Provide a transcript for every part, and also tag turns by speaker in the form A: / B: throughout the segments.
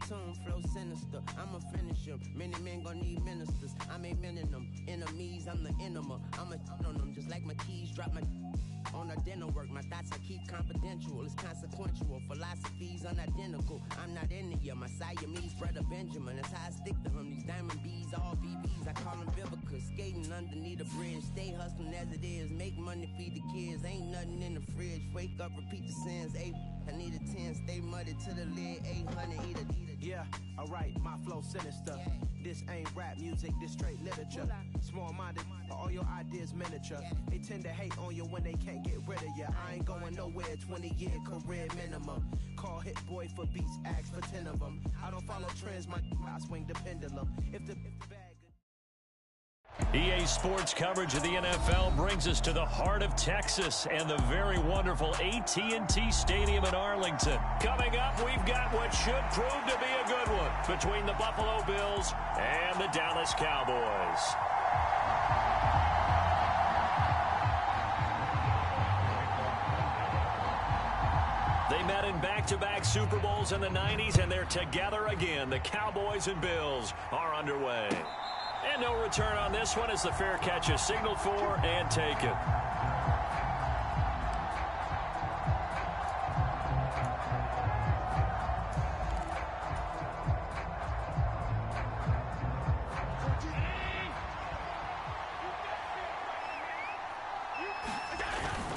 A: tune, flow sinister. I'ma finish him. Many men gon' need ministers. I'm a men in them. Enemies, I'm the enema. I'ma on them just like my keys. Drop my on our dinner work. My thoughts I keep confidential. It's consequential. Philosophies unidentical. I'm not in it yet. My Siamese brother Benjamin. That's how I stick to him. These diamond bees, all BBs. I call them Vivica. Skating underneath a bridge. Stay hustling as it is. Make money, feed the kids. Ain't nothing in the fridge. Wake up, repeat the sins. I need a 10. Stay muddy to the lid. 800. Eat a.
B: Yeah, alright, my flow sinister. This ain't rap music, this straight literature. Small-minded, all your ideas miniature. They tend to hate on you when they can't get rid of you. I ain't going nowhere, 20-year career minimum. Call Hit Boy for beats, ask for 10 of them. I don't follow trends, I swing the pendulum. If the bag...
C: EA Sports coverage of the NFL brings us to the heart of Texas and the very wonderful AT&T Stadium in Arlington. Coming up, we've got what should prove to be a good one between the Buffalo Bills and the Dallas Cowboys. They met in back-to-back Super Bowls in the 90s, and they're together again. The Cowboys and Bills are underway. And no return on this one as the fair catch is signaled for and taken.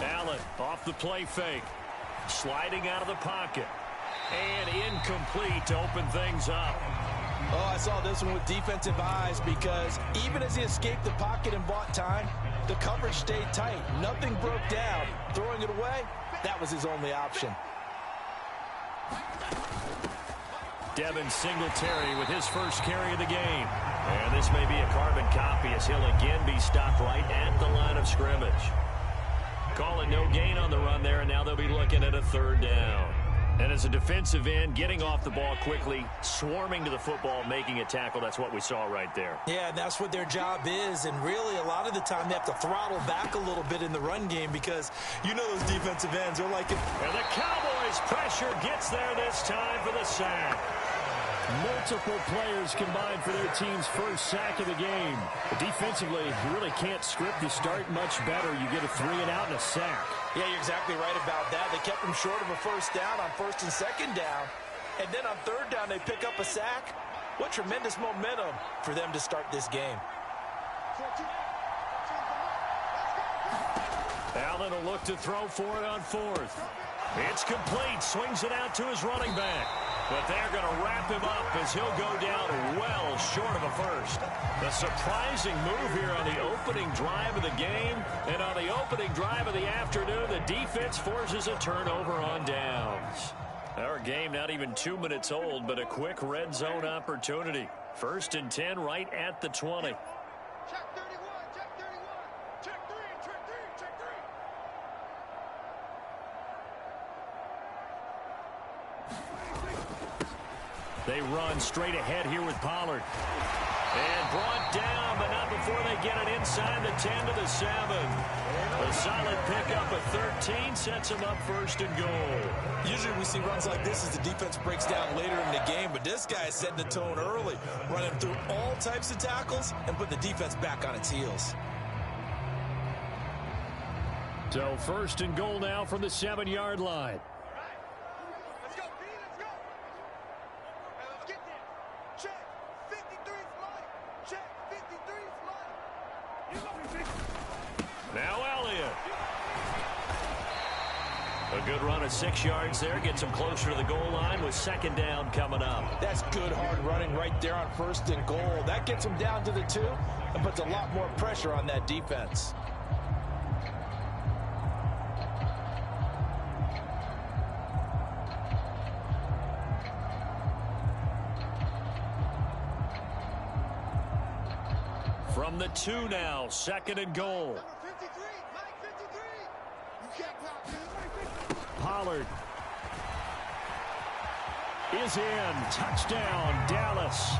C: Allen off the play fake. Sliding out of the pocket. And incomplete to open things up.
D: Oh, I saw this one with defensive eyes because even as he escaped the pocket and bought time, the coverage stayed tight. Nothing broke down. Throwing it away, that was his only option.
C: Devin Singletary with his first carry of the game. And this may be a carbon copy as he'll again be stopped right at the line of scrimmage. Calling no gain on the run there, and now they'll be looking at a third down. And as a defensive end, getting off the ball quickly, swarming to the football, making a tackle, that's what we saw right there.
D: Yeah, and that's what their job is. And really, a lot of the time, they have to throttle back a little bit in the run game because you know those defensive ends are like it.
C: And the Cowboys' pressure gets there this time for the sack. Multiple players combined for their team's first sack of the game. But defensively, you really can't script the start much better. You get a 3-and-out and a sack.
D: Yeah, you're exactly right about that. They kept him short of a first down on first and second down. And then on third down, they pick up a sack. What tremendous momentum for them to start this game.
C: Allen will look to throw for it on fourth. It's complete. Swings it out to his running back. But they're going to wrap him up as he'll go down well short of a first. A surprising move here on the opening drive of the game. And on the opening drive of the afternoon, the defense forces a turnover on downs. Our game not even 2 minutes old, but a quick red zone opportunity. 1st and 10 right at the 20.
E: Check 31, check 31. Check 3, check 3, check 3.
C: They run straight ahead here with Pollard. And brought down, but not before they get it inside the 10 to the 7. A solid pickup of 13 sets them up 1st and goal.
D: Usually we see runs like this as the defense breaks down later in the game, but this guy is setting the tone early, running through all types of tackles and put the defense back on its heels.
C: So 1st and goal now from the 7-yard line.
E: Let's go, B, let's go. Hey, let's get there. Check. 53's mine. Check. 53's mine. You know me, B.
C: Now Elliott. A good run of 6 yards there. Gets him closer to the goal line with 2nd down coming up.
D: That's good hard running right there on 1st and goal. That gets him down to the 2 and puts a lot more pressure on that defense.
C: From the 2 now, 2nd and goal.
E: Number 53, Mike 53. You can't pop, dude.
C: Pollard is in. Touchdown, Dallas.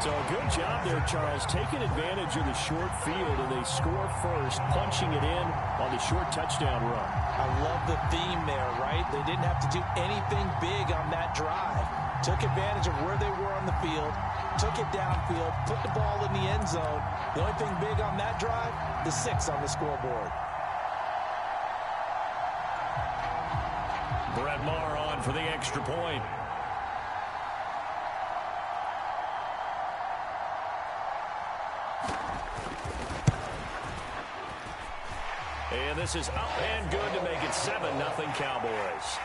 C: So a good job there, Charles, taking advantage of the short field, and they score first, punching it in on the short touchdown run.
D: I love the theme there, right? They didn't have to do anything big on that drive. took advantage of where they were on the field, took it downfield, put the ball in the end zone. The only thing big on that drive, the 6 on the scoreboard.
C: Brett Maher on for the extra point. And this is up and good to make it 7-0 Cowboys.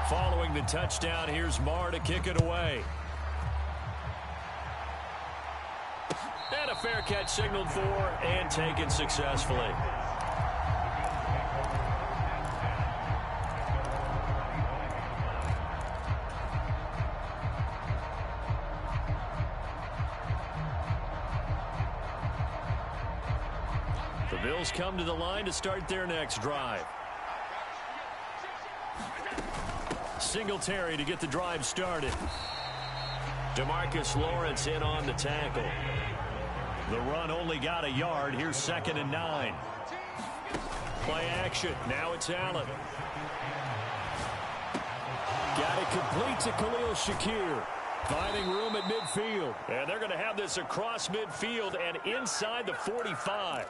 C: Following the touchdown, here's Maher to kick it away. And a fair catch signaled for and taken successfully. The Bills come to the line to start their next drive. Singletary to get the drive started. DeMarcus Lawrence in on the tackle. The run only got a yard. Here's 2nd and 9. Play action. Now it's Allen. Got it complete to Khalil Shakir. Finding room at midfield. And they're going to have this across midfield and inside the 45.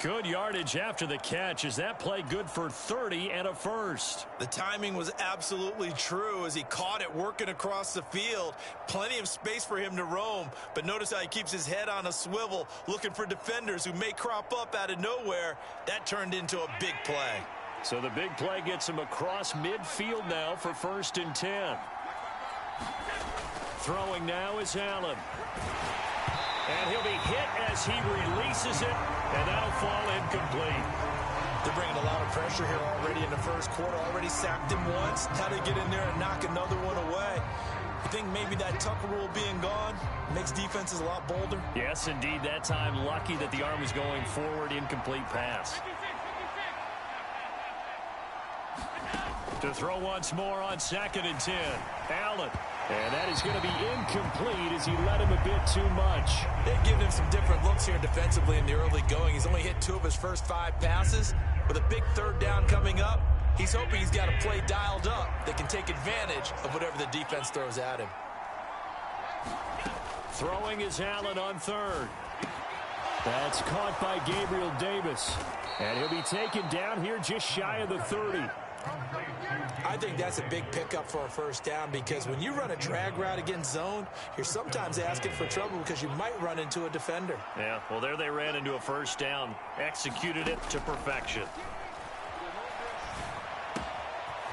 C: Good yardage after the catch. Is that play good for 30 and a first?
D: The timing was absolutely true as he caught it working across the field. Plenty of space for him to roam. But notice how he keeps his head on a swivel, looking for defenders who may crop up out of nowhere. That turned into a big play.
C: So the big play gets him across midfield now for 1st and 10. Throwing now is Allen. And he'll be hit as he releases it, and that'll fall incomplete.
D: They're bringing a lot of pressure here already in the first quarter. Already sacked him once. How to get in there and knock another one away. I think maybe that Tucker rule being gone makes defenses a lot bolder.
C: Yes, indeed. That time, lucky that the arm was going forward. Incomplete pass. To throw once more on 2nd and 10. Allen. And that is going to be incomplete as he led him a bit too much.
D: They've given him some different looks here defensively in the early going. He's only hit 2 of his first 5 passes. With a big 3rd down coming up, he's hoping he's got a play dialed up that can take advantage of whatever the defense throws at him.
C: Throwing is Allen on 3rd. That's caught by Gabriel Davis. And he'll be taken down here just shy of the 30.
D: I think that's a big pickup for a 1st down because when you run a drag route against zone, you're sometimes asking for trouble because you might run into a defender.
C: Yeah, well, there they ran into a 1st down. Executed it to perfection.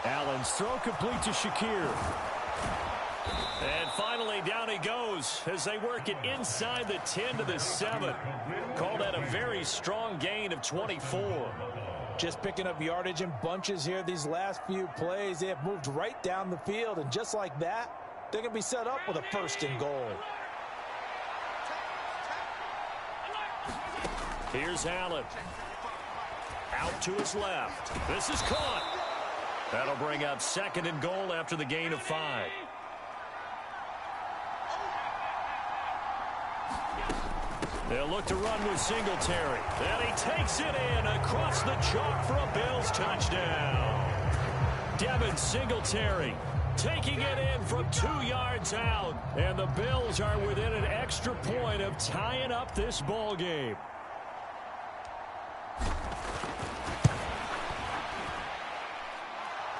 C: Allen's throw complete to Shakir. And finally, down he goes as they work it inside the 10 to the 7. Call that a very strong gain of 24.
D: Just picking up yardage in bunches here these last few plays. They have moved right down the field, and just like that, they're going to be set up with a 1st and goal.
C: Here's Allen. Out to his left. This is caught. That'll bring up 2nd and goal after the gain of 5. They'll look to run with Singletary. And he takes it in across the chalk for a Bills touchdown. Devin Singletary taking it in from 2 yards out. And the Bills are within an extra point of tying up this ball game.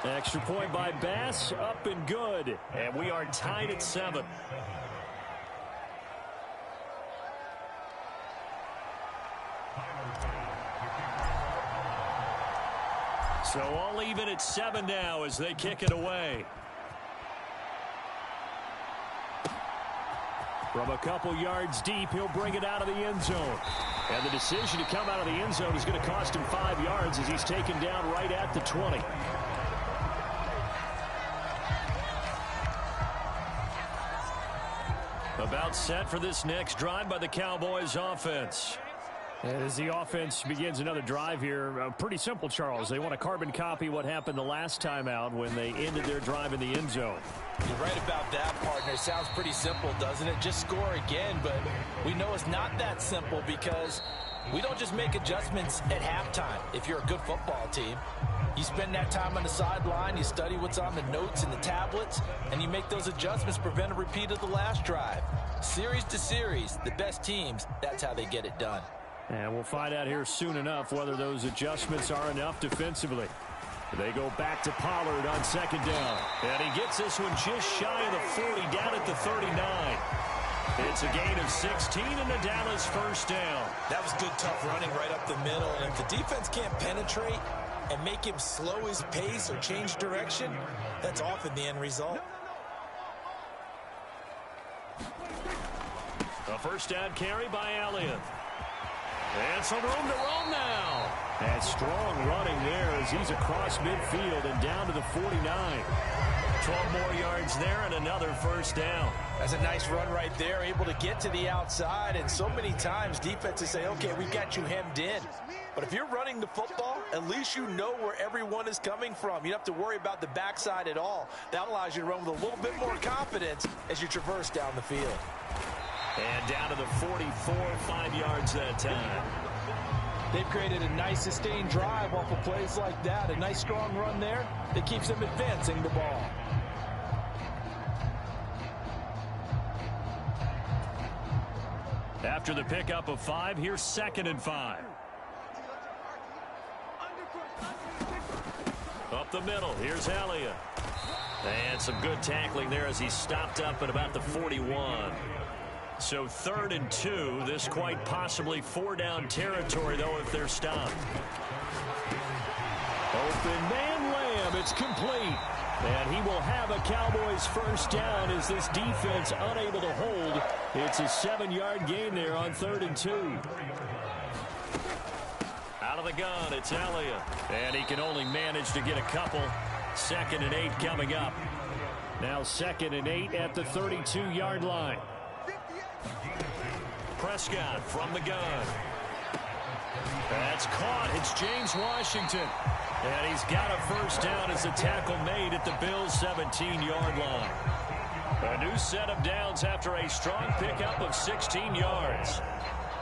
C: Extra point by Bass, up and good. And we are tied at 7. So all even at 7 now as they kick it away. From a couple yards deep, he'll bring it out of the end zone. And the decision to come out of the end zone is going to cost him 5 yards as he's taken down right at the 20. About set for this next drive by the Cowboys offense. As the offense begins another drive here, pretty simple, Charles. They want to carbon copy what happened the last time out when they ended their drive in the end zone.
D: You're right about that, partner. Sounds pretty simple, doesn't it? Just score again, but we know it's not that simple because we don't just make adjustments at halftime. If you're a good football team, you spend that time on the sideline, you study what's on the notes and the tablets, and you make those adjustments to prevent a repeat of the last drive. Series to series, the best teams, that's how they get it done.
C: And we'll find out here soon enough whether those adjustments are enough defensively. They go back to Pollard on second down. And he gets this one just shy of the 40, down at the 39. It's a gain of 16 and the Dallas first down.
D: That was good, tough running right up the middle. And if the defense can't penetrate and make him slow his pace or change direction, that's often the end result.
C: A first down carry by Elliott. And some room to roam now. And strong running there as he's across midfield and down to the 49. 12 more yards there and another first down.
D: That's a nice run right there, able to get to the outside. And so many times defenses say, okay, we've got you hemmed in. But if you're running the football, at least you know where everyone is coming from. You don't have to worry about the backside at all. That allows you to run with a little bit more confidence as you traverse down the field.
C: And down to the 44, 5 yards that time.
D: They've created a nice sustained drive off of plays like that. A nice strong run there that keeps them advancing the ball.
C: After the pickup of 5, here's 2nd and 5. Up the middle, here's Elliott. And some good tackling there as he stopped up at about the 41. So 3rd and 2, this quite possibly 4-down territory, though, if they're stopped. Open man Lamb, it's complete. And he will have a Cowboys first down as this defense unable to hold. It's a 7-yard gain there on 3rd and 2. Out of the gun, it's Elliott. And he can only manage to get a couple. 2nd and 8 coming up. Now 2nd and 8 at the 32-yard line. Prescott from the gun. That's caught. It's James Washington. And he's got a first down as the tackle made at the Bills' 17-yard line. A new set of downs after a strong pickup of 16 yards.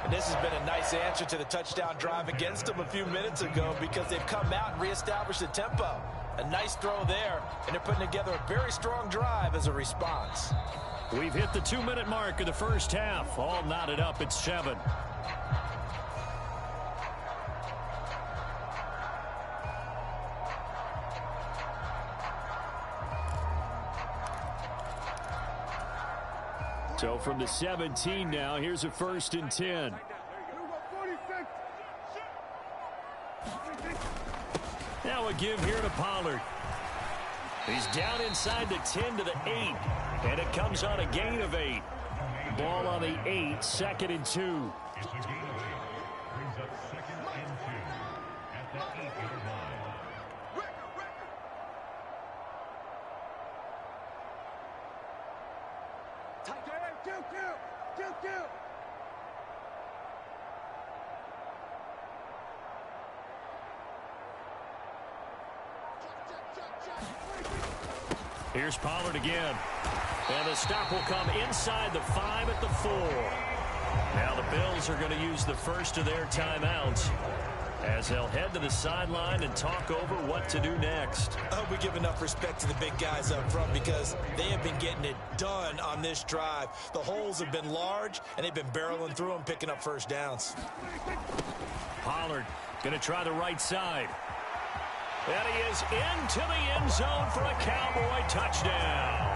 D: And this has been a nice answer to the touchdown drive against them a few minutes ago because they've come out and reestablished the tempo. A nice throw there, and they're putting together a very strong drive as a response.
C: We've hit the 2-minute mark of the first half. All knotted up at 7. So from the 17 now, here's a 1st and 10. Now a give here to Pollard. He's down inside the 10 to the 8. And it comes on a gain of 8. Ball on the 8, 2nd and 2. Here's Pollard again. And the stop will come inside the 5 at the 4. Now the Bills are going to use the first of their timeouts as they'll head to the sideline and talk over what to do next.
D: I hope we give enough respect to the big guys up front because they have been getting it done on this drive. The holes have been large, and they've been barreling through them, picking up first downs.
C: Pollard going to try the right side. And he is into the end zone for a Cowboy touchdown.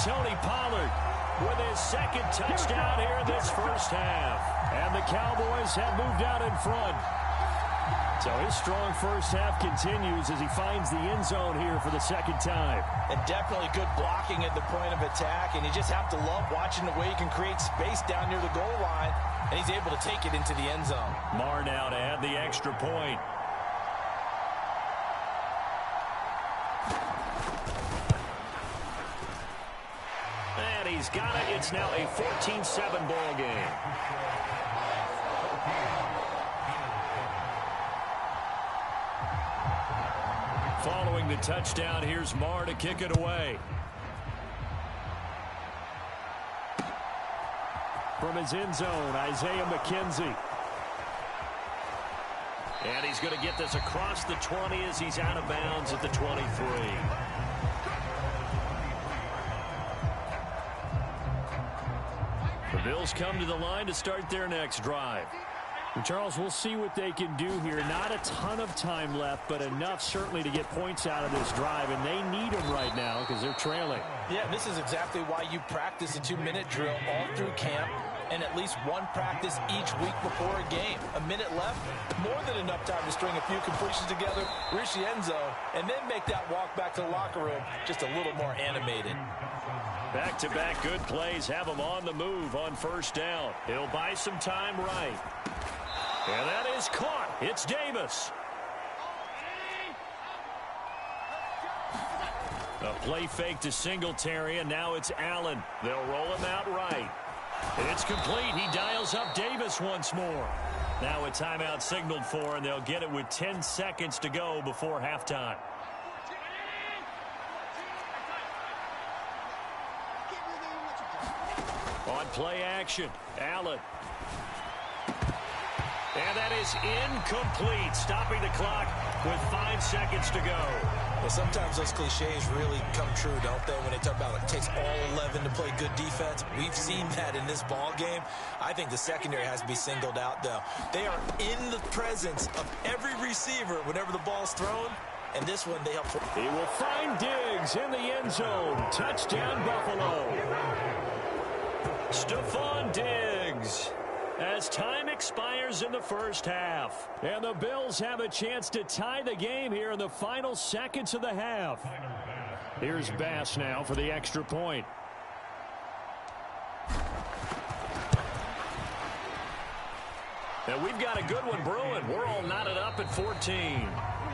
C: Tony Pollard with his 2nd touchdown here this first half. And the Cowboys have moved out in front. So his strong first half continues as he finds the end zone here for the 2nd time.
D: And definitely good blocking at the point of attack. And you just have to love watching the way he can create space down near the goal line. And he's able to take it into the end zone.
C: Marr now to add the extra point. And he's got it. It's now a 14-7 ball game. Following the touchdown, here's Marr to kick it away. From his end zone, Isaiah McKenzie. And he's going to get this across the 20 as he's out of bounds at the 23. The Bills come to the line to start their next drive. And Charles, we'll see what they can do here. Not a ton of time left, but enough certainly to get points out of this drive, and they need them right now because they're trailing.
F: Yeah, this is exactly why you practice a 2-minute drill all through camp and at least one practice each week before a game. A minute left, more than enough time to string a few completions together, reach the end zone, and then make that walk back to the locker room just a little more animated.
C: Back-to-back good plays have them on the move on first down. He'll buy some time right. And that is caught. It's Davis. A play fake to Singletary, and now it's Allen. They'll roll him out right. It's complete. He dials up Davis once more. Now a timeout signaled for, and they'll get it with 10 seconds to go before halftime. On play action, Allen. And that is incomplete, stopping the clock with 5 seconds to go.
D: Well, sometimes those cliches really come true, don't they, when they talk about it takes all 11 to play good defense. We've seen that in this ball game. I think the secondary has to be singled out, though. They are in the presence of every receiver whenever the ball's thrown, and this one they help.
C: He will find Diggs in the end zone. Touchdown, Buffalo. Stephon Diggs. As time expires in the first half. And the Bills have a chance to tie the game here in the final seconds of the half. Here's Bass now for the extra point. And we've got a good one brewing. We're all knotted up at 14.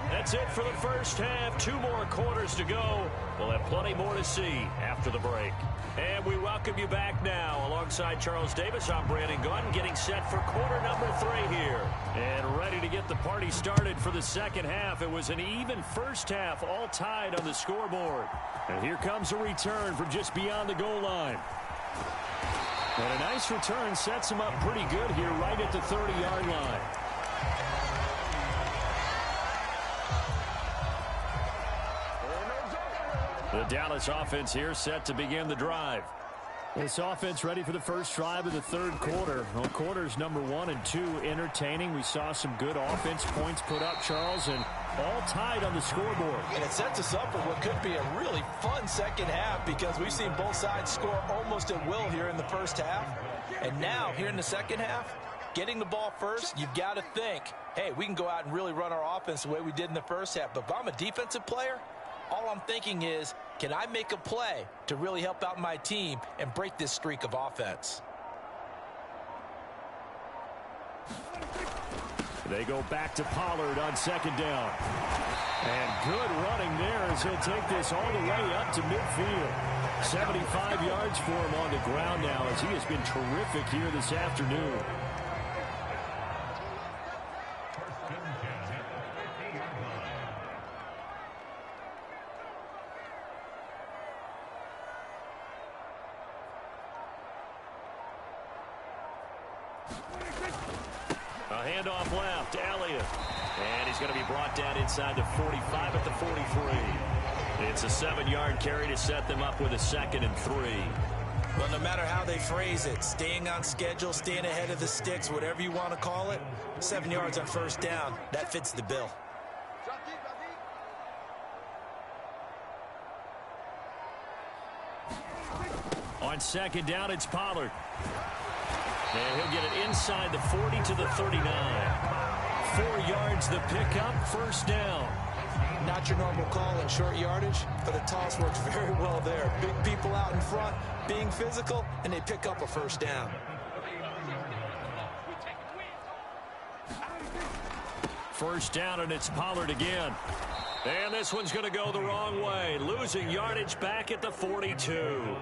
C: That's it for the first half. 2 more quarters to go. We'll have plenty more to see after the break. And we welcome you back now. Alongside Charles Davis, I'm Brandon Gunn, getting set for quarter number 3 here. And ready to get the party started for the second half. It was an even first half, all tied on the scoreboard. And here comes a return from just beyond the goal line. And a nice return sets him up pretty good here right at the 30-yard line. The Dallas offense here set to begin the drive. This offense ready for the first drive of the third quarter. Well, quarters number 1 and 2 entertaining. We saw some good offense points put up, Charles, and all tied on the scoreboard.
F: And it sets us up for what could be a really fun second half because we've seen both sides score almost at will here in the first half. And now, here in the second half, getting the ball first, you've got to think, hey, we can go out and really run our offense the way we did in the first half. But if I'm a defensive player, all I'm thinking is, can I make a play to really help out my team and break this streak of offense?
C: They go back to Pollard on second down. And good running there as he'll take this all the way up to midfield. 75 yards for him on the ground now as he has been terrific here this afternoon. A handoff left, Elliott. And he's going to be brought down inside the 45 at the 43. It's a 7-yard carry to set them up with a 2nd and 3.
D: Well, no matter how they phrase it, staying on schedule, staying ahead of the sticks, whatever you want to call it, 7 yards on first down, that fits the bill.
C: On second down, it's Pollard. And he'll get it inside the 40 to the 39. 4 yards the pickup, first down.
D: Not your normal call in short yardage, but the toss works very well there. Big people out in front, being physical, and they pick up a first down.
C: First down, and it's Pollard again. And this one's going to go the wrong way. Losing yardage back at the 42.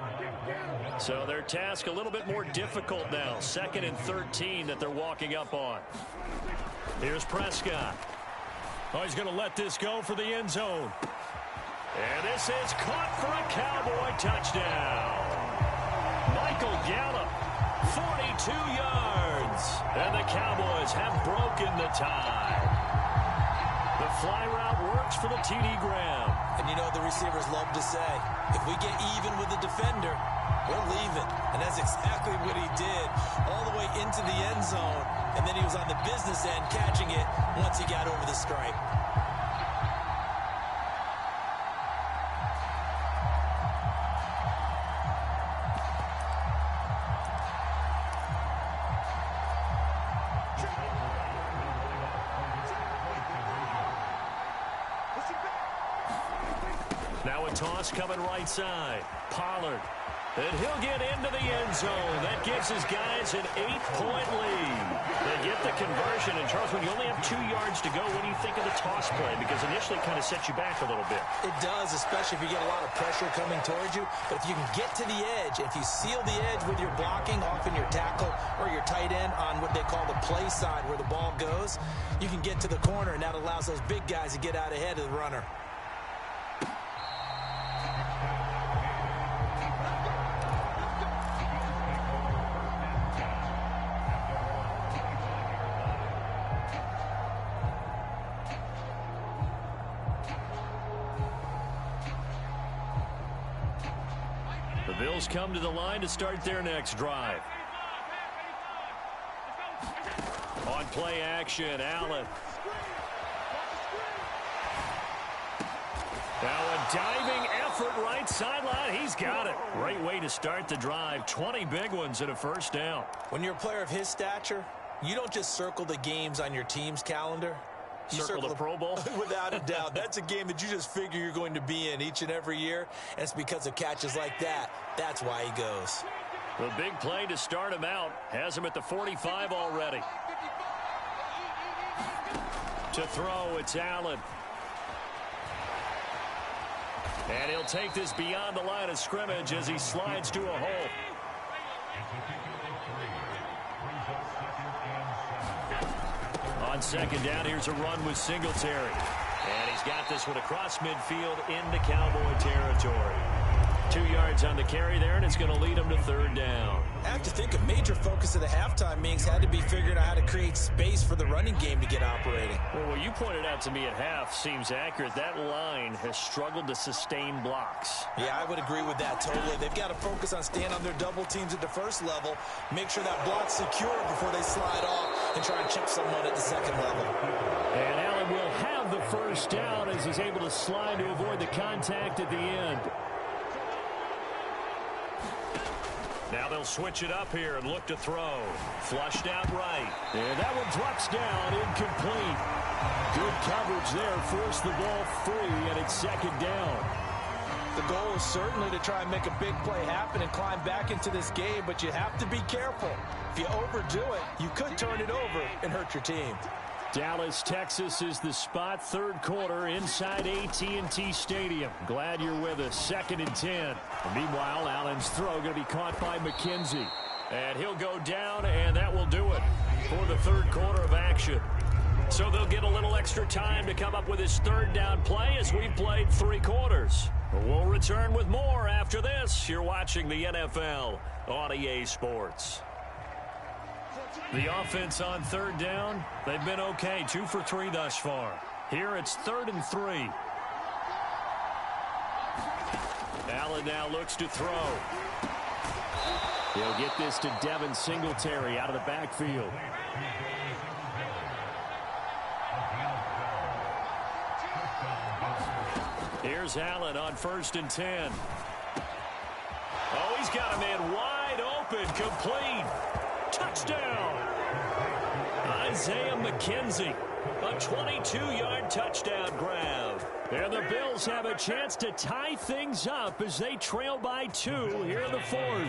C: So their task a little bit more difficult now. 2nd and 13 that they're walking up on. Here's Prescott. Oh, he's going to let this go for the end zone. And this is caught for a Cowboy touchdown. Michael Gallup, 42 yards. And the Cowboys have broken the tie. The fly route works for the TD Graham.
F: And you know the receivers love to say, if we get even with the defender, we're leaving. And that's exactly what he did all the way into the end zone. And then he was on the business end catching it once he got over the stripe.
C: Now a toss coming right side. Pollard. And he'll get into the end zone. That gives his guys an 8-point lead. They get the conversion. And, Charles, when you only have 2 yards to go, what do you think of the toss play? Because initially it kind of sets you back a little bit.
F: It does, especially if you get a lot of pressure coming towards you. But if you can get to the edge, if you seal the edge with your blocking, often your tackle or your tight end on what they call the play side where the ball goes, you can get to the corner, and that allows those big guys to get out ahead of the runner.
C: The Bills come to the line to start their next drive. On play action, Allen. Now a diving effort right sideline. He's got it. Great way to start the drive. 20 big ones and a first down.
F: When you're a player of his stature, you don't just circle the games on your team's calendar. You
C: circle the Pro Bowl?
F: Without a doubt. That's a game that you just figure you're going to be in each and every year, and it's because of catches like that. That's why he goes.
C: The big play to start him out has him at the 45 already. To throw, it's Allen. And he'll take this beyond the line of scrimmage as he slides to a hole. On second down, here's a run with Singletary. And he's got this one across midfield into Cowboy territory. 2 yards on the carry there, and it's going to lead him to third down.
F: I have to think a major focus of the halftime meetings had to be figuring out how to create space for the running game to get operating.
C: Well, what you pointed out to me at half seems accurate. That line has struggled to sustain blocks.
F: Yeah, I would agree with that totally. They've got to focus on staying on their double teams at the first level, make sure that block's secure before they slide off and try and chip someone at the second level.
C: And Allen will have the first down as he's able to slide to avoid the contact at the end. Now they'll switch it up here and look to throw. Flushed out right. And that one drops down, incomplete. Good coverage there, forced the ball free, and it's second down.
F: The goal is certainly to try and make a big play happen and climb back into this game, but you have to be careful. If you overdo it, you could turn it over and hurt your team.
C: Dallas, Texas is the spot, third quarter inside AT&T Stadium. Glad you're with us. 2nd and 10. And meanwhile, Allen's throw going to be caught by McKenzie. And he'll go down, and that will do it for the third quarter of action. So they'll get a little extra time to come up with his third down play as we've played 3 quarters. We'll return with more after this. You're watching the NFL on EA Sports. The offense on third down, they've been okay. 2 for 3 thus far. Here it's 3rd and 3. Allen now looks to throw. He'll get this to Devin Singletary out of the backfield. Here's Allen on 1st and 10. Oh, he's got a man wide open, complete. Touchdown! Isaiah McKenzie, a 22-yard touchdown grab. And the Bills have a chance to tie things up as they trail by 2 here in the 4th.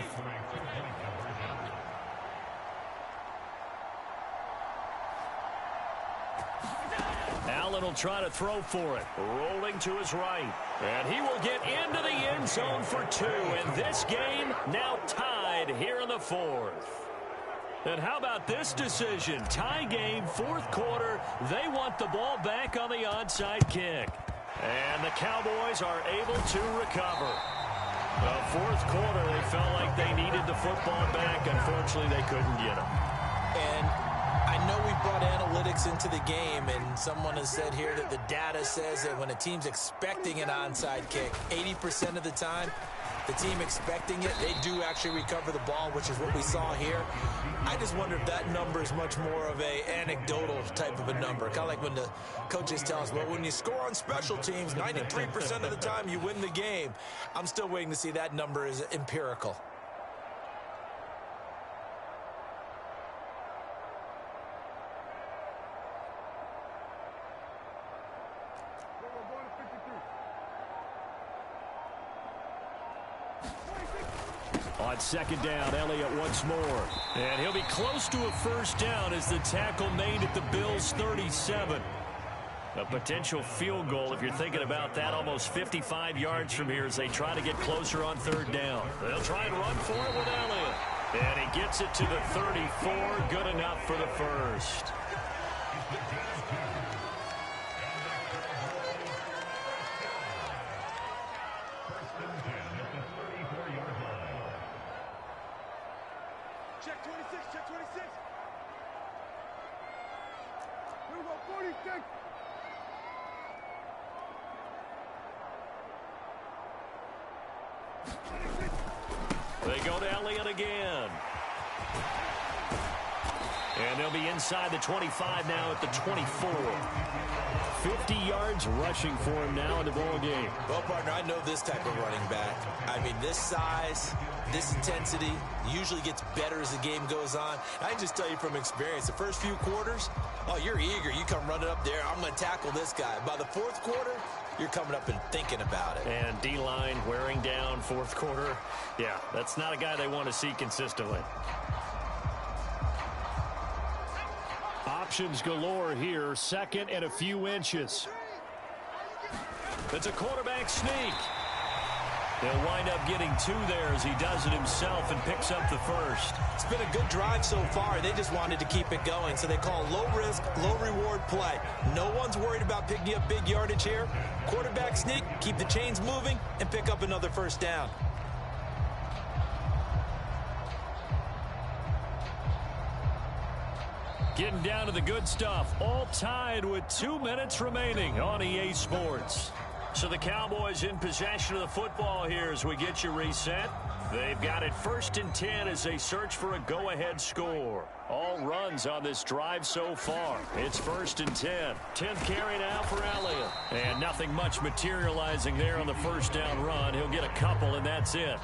C: Allen will try to throw for it. Rolling to his right. And he will get into the end zone for 2. And this game now tied here in the 4th. And how about this decision? Tie game, 4th quarter. They want the ball back on the onside kick. And the Cowboys are able to recover. The 4th quarter, they felt like they needed the football back. Unfortunately, they couldn't get it.
F: And I know we brought analytics into the game, and someone has said here that the data says that when a team's expecting an onside kick, 80% of the time, the team expecting it, they do actually recover the ball, which is what we saw here. I just wonder if that number is much more of a anecdotal type of a number. Kind of like when the coaches tell us, well, when you score on special teams, 93% of the time you win the game. I'm still waiting to see that number is empirical.
C: On 2nd down, Elliott once more. And he'll be close to a 1st down as the tackle made at the Bills' 37. A potential field goal, if you're thinking about that, almost 55 yards from here as they try to get closer on 3rd down. They'll try and run for it with Elliott. And he gets it to the 34. Good enough for the 1st.
E: Check 26, check 26. Here we go, 46.
C: They go to Elliott again. And they'll be inside the 25 now at the 24. 50 yards rushing for him now in the ball game.
F: Well, partner, I know this type of running back. I mean, this size, this intensity usually gets better as the game goes on. I can just tell you from experience, the first few quarters, oh, you're eager. You come running up there, I'm going to tackle this guy. By the 4th quarter, you're coming up and thinking about it.
C: And D-line wearing down 4th quarter. Yeah, that's not a guy they want to see consistently. Options galore here. 2nd and a few inches. It's a quarterback sneak. He'll wind up getting 2 there as he does it himself and picks up the 1st.
F: It's been a good drive so far. They just wanted to keep it going, so they call low-risk, low-reward play. No one's worried about picking up big yardage here. Quarterback sneak, keep the chains moving, and pick up another 1st down.
C: Getting down to the good stuff. All tied with 2 minutes remaining on EA Sports. So the Cowboys in possession of the football here as we get you reset. They've got it 1st and 10 as they search for a go-ahead score. All runs on this drive so far. It's 1st and 10. 10th carry now for Elliott. And nothing much materializing there on the 1st down run. He'll get a couple, and that's it.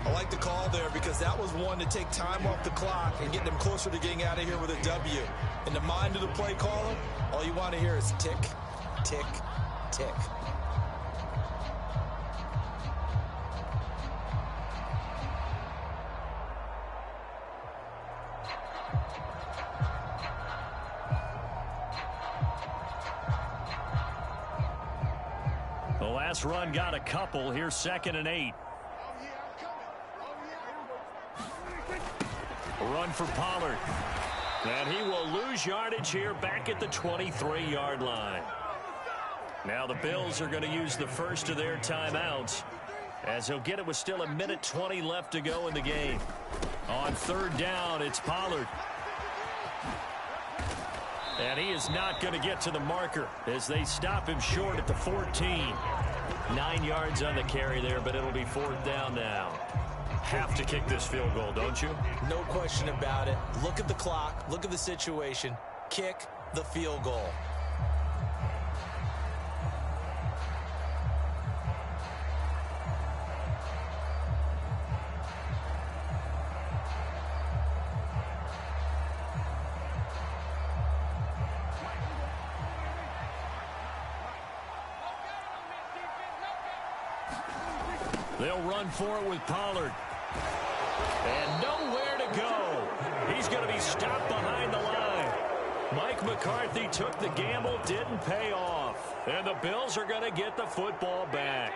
F: I like the call there because that was one to take time off the clock and get them closer to getting out of here with a W. In the mind of the play caller, all you want to hear is tick, tick, tick.
C: The last run got a couple. Here's 2nd and 8. A run for Pollard. And he will lose yardage here back at the 23-yard line. Now the Bills are going to use the first of their timeouts as he'll get it with still 1:20 left to go in the game. On 3rd down, it's Pollard. And he is not going to get to the marker as they stop him short at the 14. 9 yards on the carry there, but it'll be 4th down now. Have to kick this field goal, don't you?
F: No question about it. Look at the clock. Look at the situation. Kick the field goal.
C: They'll run for it with Pollard. And nowhere to go. He's going to be stopped behind the line. Mike McCarthy took the gamble, didn't pay off. And the Bills are going to get the football back.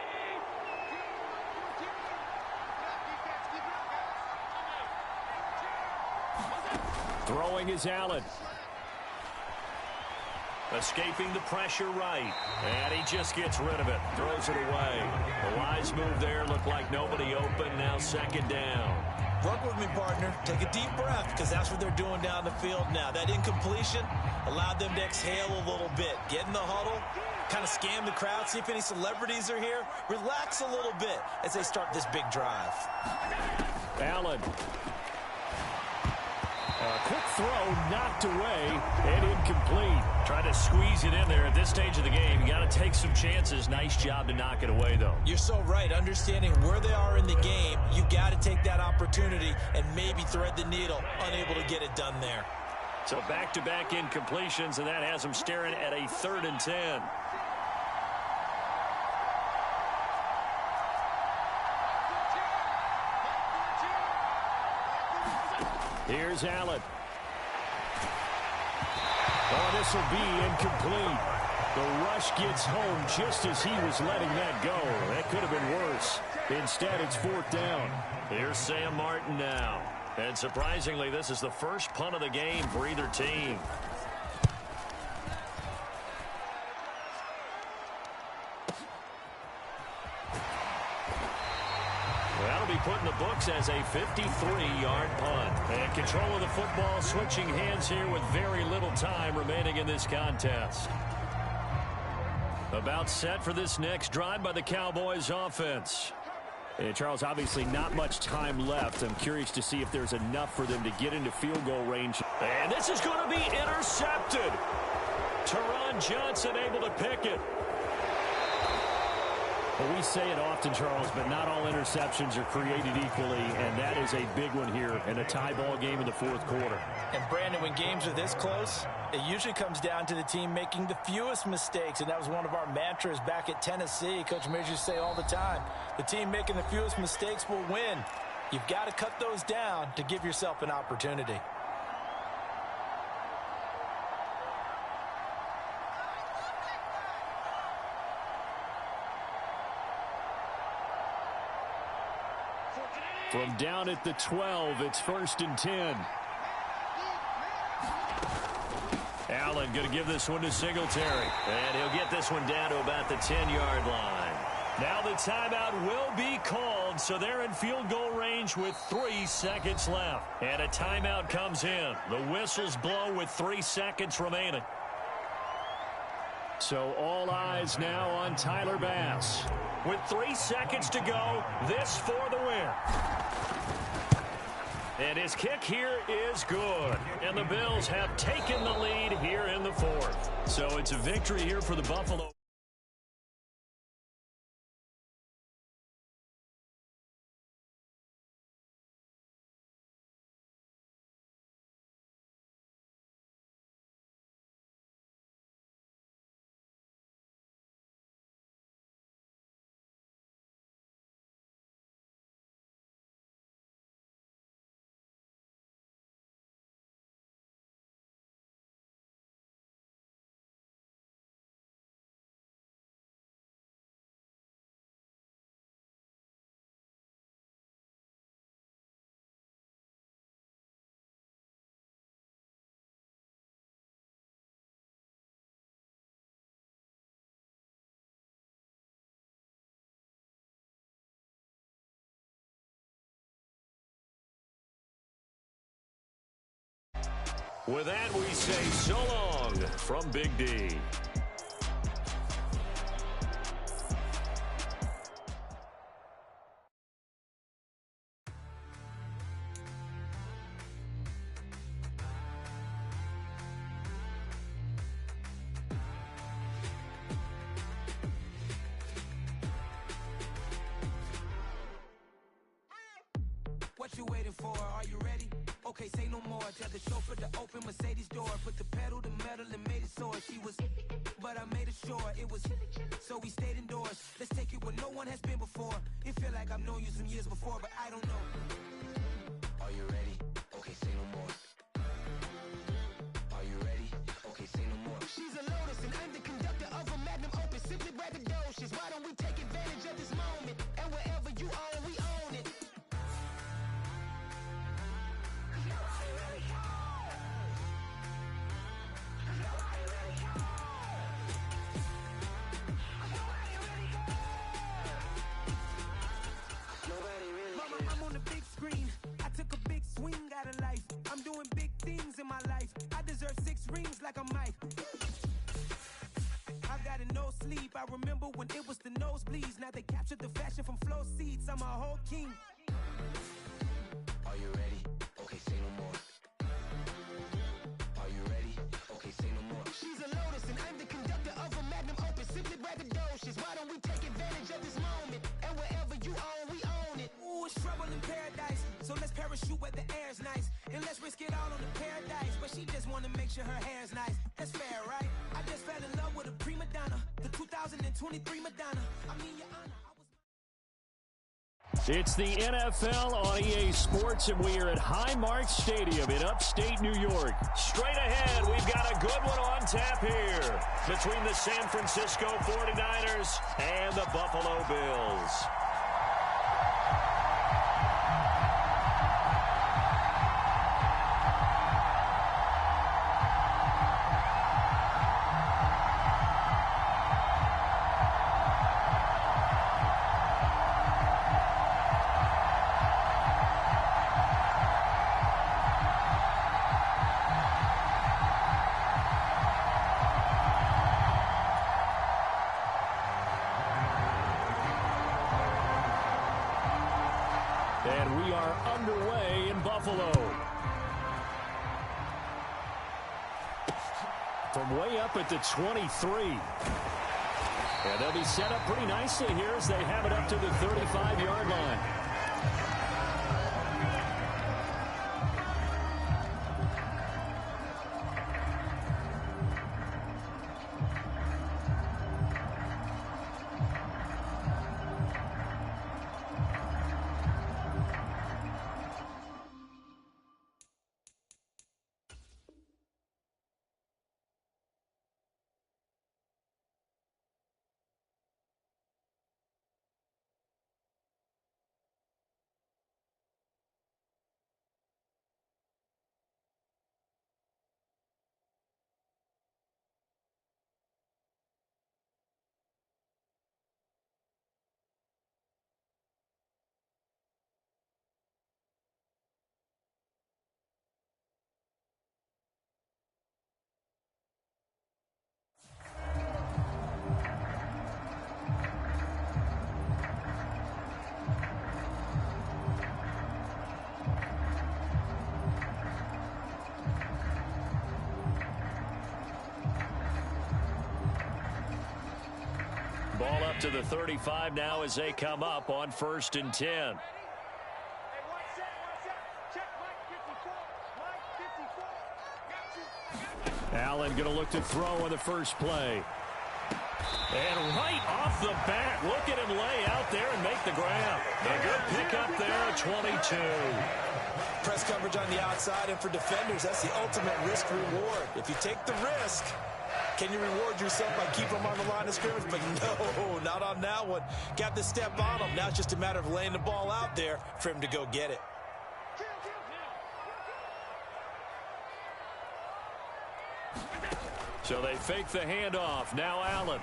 C: Throwing is Allen. Escaping the pressure right. And he just gets rid of it. Throws it away. The wise move there. Looked like nobody open. Now second down.
D: Work with me, partner. Take a deep breath, because that's what they're doing down the field now. That incompletion allowed them to exhale a little bit. Get in the huddle. Kind of scan the crowd. See if any celebrities are here. Relax a little bit as they start this big drive.
C: Allen. A quick throw knocked away and incomplete. Trying to squeeze it in there at this stage of the game. You got to take some chances. Nice job to knock it away, though.
D: You're so right. Understanding where they are in the game, you got to take that opportunity and maybe thread the needle. Unable to get it done there.
C: So back-to-back incompletions, and that has them staring at a 3rd and 10. Here's Allen. Oh, this will be incomplete. The rush gets home just as he was letting that go. That could have been worse. Instead, it's 4th down. Here's Sam Martin now. And surprisingly, this is the first punt of the game for either team. That'll be put in the books as a 53-yard punt. And control of the football switching hands here with very little time remaining in this contest. About set for this next drive by the Cowboys offense. And Charles, obviously not much time left. I'm curious to see if there's enough for them to get into field goal range. And this is going to be intercepted. Teron Johnson able to pick it. Well, we say it often, Charles, but not all interceptions are created equally, and that is a big one here in a tie ball game in the 4th quarter.
F: And, Brandon, when games are this close, it usually comes down to the team making the fewest mistakes, and that was one of our mantras back at Tennessee. Coach Mears used to say all the time, the team making the fewest mistakes will win. You've got to cut those down to give yourself an opportunity.
C: From down at the 12, it's 1st and 10. Allen going to give this one to Singletary. And he'll get this one down to about the 10-yard line. Now the timeout will be called, so they're in field goal range with 3 seconds left. And a timeout comes in. The whistles blow with 3 seconds remaining. So all eyes now on Tyler Bass. With 3 seconds to go, this for the win. And his kick here is good. And the Bills have taken the lead here in the 4th. So it's a victory here for the Buffalo. With that, we say so long from Big D.
A: What you waiting for? Are you ready? Okay, say no more. Tell the chauffeur to open Mercedes door. Put the pedal to metal and made it soar. She was, but I made it sure it was. So we stayed indoors. Let's take it where no one has been before. It feel like I've known you some years before, but I don't know. Are you ready? Okay, say no more. Are you ready? Why don't we take advantage of this moment? And wherever you own, we own it.
B: Mama, I'm on the big screen. I took a big swing out of life. I'm doing big things in my life. I deserve 6 rings like a Mike. I've got no sleep. I remember when it was the nosebleeds. Now they captured the fashion from flow seats. I'm a whole king.
A: Are you ready? Okay, say no more. Are you ready? Okay, say no more. She's a lotus and I'm the conductor of a magnum opus. Simply braggadocious. Why don't we take advantage of this moment? And wherever you own, we own it.
B: Ooh, it's trouble in paradise. So let's parachute where the air's nice. And let's risk it all on the paradise. But she just wanna make sure her hair's nice. That's fair, right? I just fell in love with a prima donna. The 2023 Madonna. I mean, Your Honor,
C: It's the NFL on EA Sports, and we are at Highmark Stadium in upstate New York. Straight ahead, we've got a good one on tap here between the San Francisco 49ers and the Buffalo Bills. And we are underway in Buffalo. From way up at the 23. And they'll be set up pretty nicely here as they have it up to the 35-yard line. Ball up to the 35 now as they come up on 1st and 10. Allen going to look to throw on the first play. And right off the bat, look at him lay out there and make the grab. A good pickup there at 22.
D: Press coverage on the outside, and for defenders, that's the ultimate risk reward. If you take the risk, can you reward yourself by keeping them on the line of scrimmage? But no, not on that one. Got the step on him. Now it's just a matter of laying the ball out there for him to go get it.
C: So they fake the handoff. Now Allen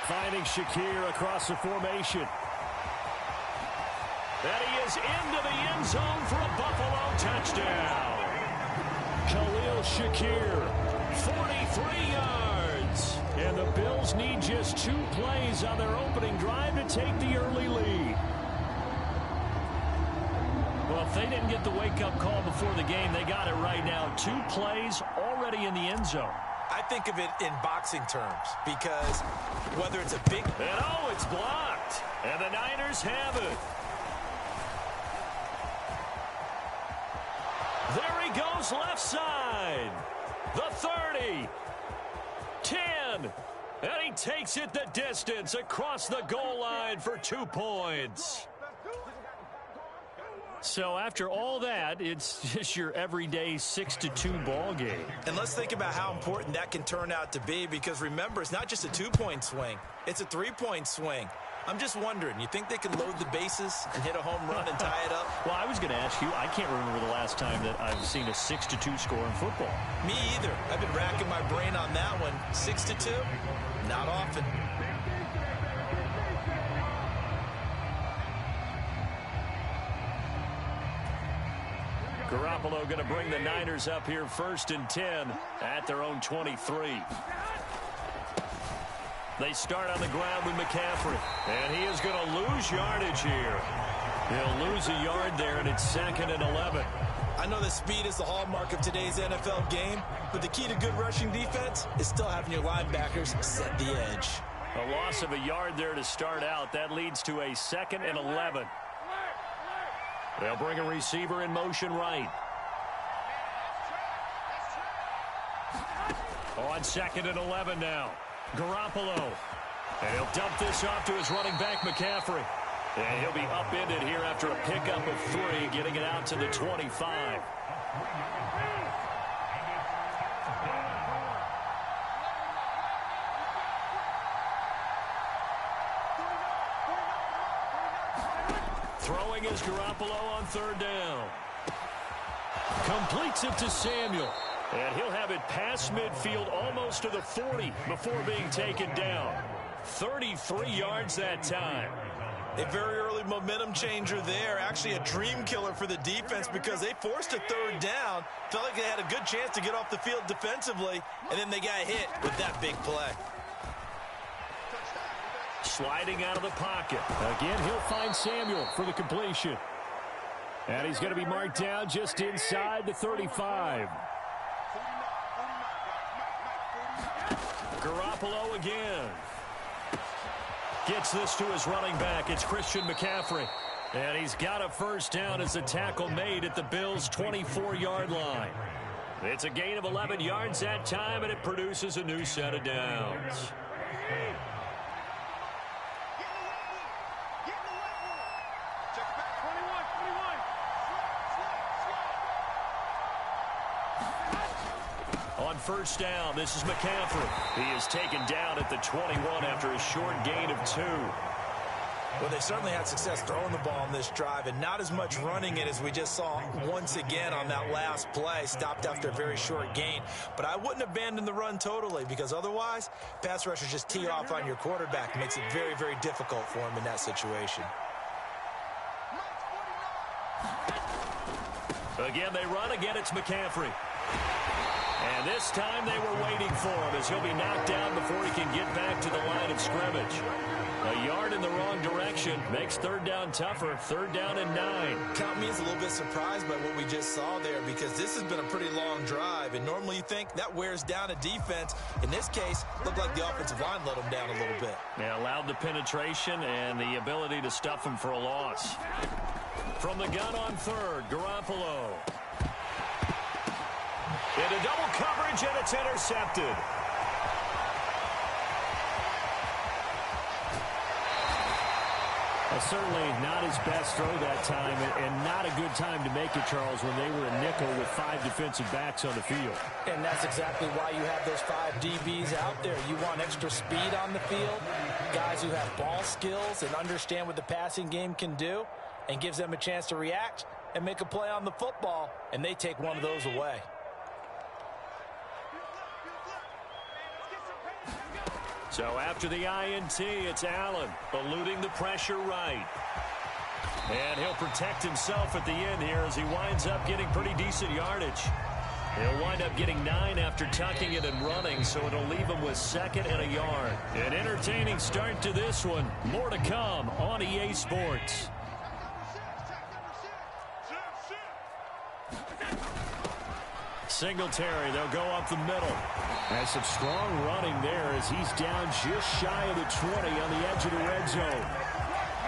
C: finding Shakir across the formation. And he is into the end zone for a Buffalo touchdown. Khalil Shakir, 43 yards. And the Bills need just 2 plays on their opening drive to take the early lead. Well, if they didn't get the wake-up call before the game, they got it right now. 2 plays already in the end zone.
D: I think of it in boxing terms because whether it's a big...
C: And oh, it's blocked. And the Niners have it. There he goes left side. The 30. 10. And he takes it the distance across the goal line for 2 points. So after all that, it's just your everyday 6-2 ball game.
D: And let's think about how important that can turn out to be, because remember, it's not just a 2-point swing. It's a 3-point swing. I'm just wondering, you think they can load the bases and hit a home run and tie it up?
C: Well, I was going to ask you, I can't remember the last time that I've seen a 6-2 score in football.
D: Me either. I've been racking my brain on that one. 6-2? Not often.
C: Garoppolo going to bring the Niners up here 1st and 10 at their own 23. They start on the ground with McCaffrey, and he is going to lose yardage here. He'll lose a yard there, and it's 2nd and 11.
D: I know that speed is the hallmark of today's NFL game, but the key to good rushing defense is still having your linebackers set the edge.
C: A loss of a yard there to start out. That leads to a 2nd and 11. They'll bring a receiver in motion right. On 2nd and 11 now. Garoppolo. And he'll dump this off to his running back, McCaffrey. And he'll be upended here after a pickup of 3, getting it out to the 25. Throwing is Garoppolo on 3rd down. Completes it to Samuel. And he'll have it past midfield almost to the 40 before being taken down. 33 yards that time.
D: A very early momentum changer there. Actually a dream killer for the defense, because they forced a 3rd down. Felt like they had a good chance to get off the field defensively, and then they got hit with that big play.
C: Sliding out of the pocket. Again, he'll find Samuel for the completion. And he's going to be marked down just inside the 35. Garoppolo again. Gets this to his running back. It's Christian McCaffrey. And he's got a 1st down as the tackle made at the Bills' 24-yard line. It's a gain of 11 yards that time, and it produces a new set of downs. On 1st down, this is McCaffrey. He is taken down at the 21 after a short gain of 2.
D: Well, they certainly had success throwing the ball on this drive, and not as much running it as we just saw once again on that last play. Stopped after a very short gain. But I wouldn't abandon the run totally, because otherwise, pass rushers just tee off on your quarterback. It makes it very, very difficult for him in that situation.
C: Again, they run. Again, it's McCaffrey. And this time they were waiting for him, as he'll be knocked down before he can get back to the line of scrimmage. A yard in the wrong direction makes 3rd down tougher. 3rd down and 9.
D: Count me as a little bit surprised by what we just saw there, because this has been a pretty long drive, and normally you think that wears down a defense. In this case, looked like the offensive line let them down a little bit.
C: Yeah, allowed the penetration and the ability to stuff him for a loss. From the gun on 3rd, Garoppolo. Into double coverage, and it's intercepted. Certainly not his best throw that time, and not a good time to make it, Charles, when they were a nickel with 5 defensive backs on the field.
F: And that's exactly why you have those 5 DBs out there. You want extra speed on the field, guys who have ball skills and understand what the passing game can do, and gives them a chance to react and make a play on the football, and they take one of those away.
C: So after the INT, it's Allen eluding the pressure right. And he'll protect himself at the end here as he winds up getting pretty decent yardage. He'll wind up getting 9 after tucking it and running, so it'll leave him with 2nd and a yard. An entertaining start to this one. More to come on EA Sports. Singletary, they'll go up the middle. Has some strong running there as he's down just shy of the 20 on the edge of the red zone.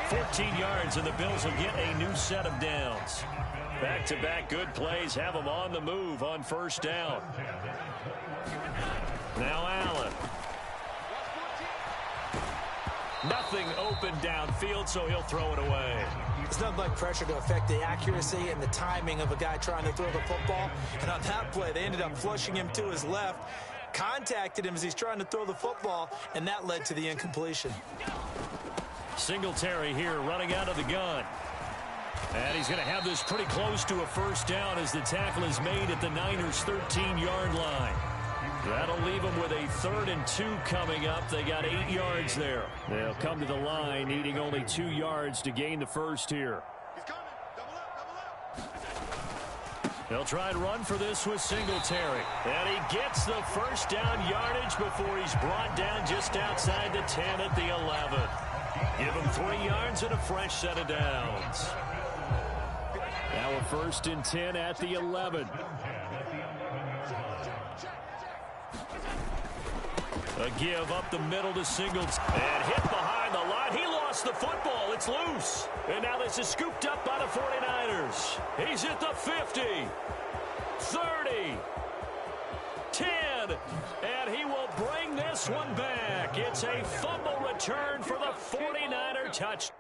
C: 14 yards, and the Bills will get a new set of downs. Back-to-back good plays have them on the move on 1st down. Now Allen. Nothing open downfield, so he'll throw it away.
F: It's nothing like pressure to affect the accuracy and the timing of a guy trying to throw the football. And on that play, they ended up flushing him to his left, contacted him as he's trying to throw the football, and that led to the incompletion.
C: Singletary here running out of the gun. And he's going to have this pretty close to a first down as the tackle is made at the Niners' 13-yard line. That'll leave them with a 3rd and 2 coming up. They got 8 yards there. They'll come to the line needing only 2 yards to gain the first here.
E: He's coming. Double up, double up.
C: They'll try and run for this with Singletary. And he gets the first down yardage before he's brought down just outside the 10 at the 11. Give him 3 yards and a fresh set of downs. Now a 1st and 10 at the 11. A give up the middle to Singletary. And hit behind the line. He lost the football. It's loose. And now this is scooped up by the 49ers. He's at the 50. 30. 10. And he will bring this one back. It's a fumble return for the 49er touchdown.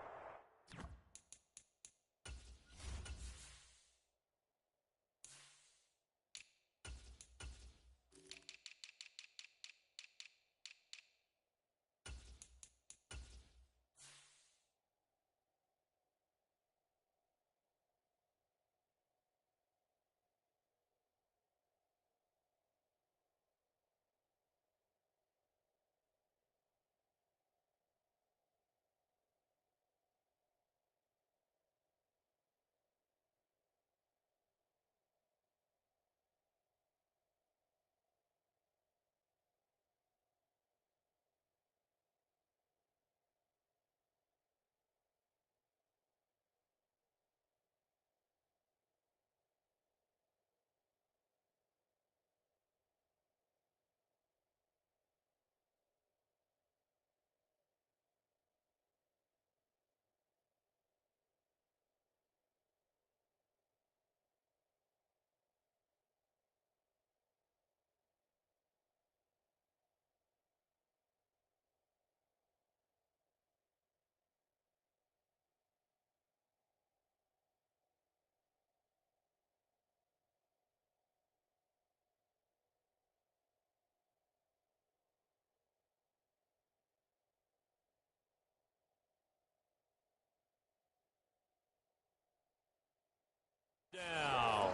C: Down.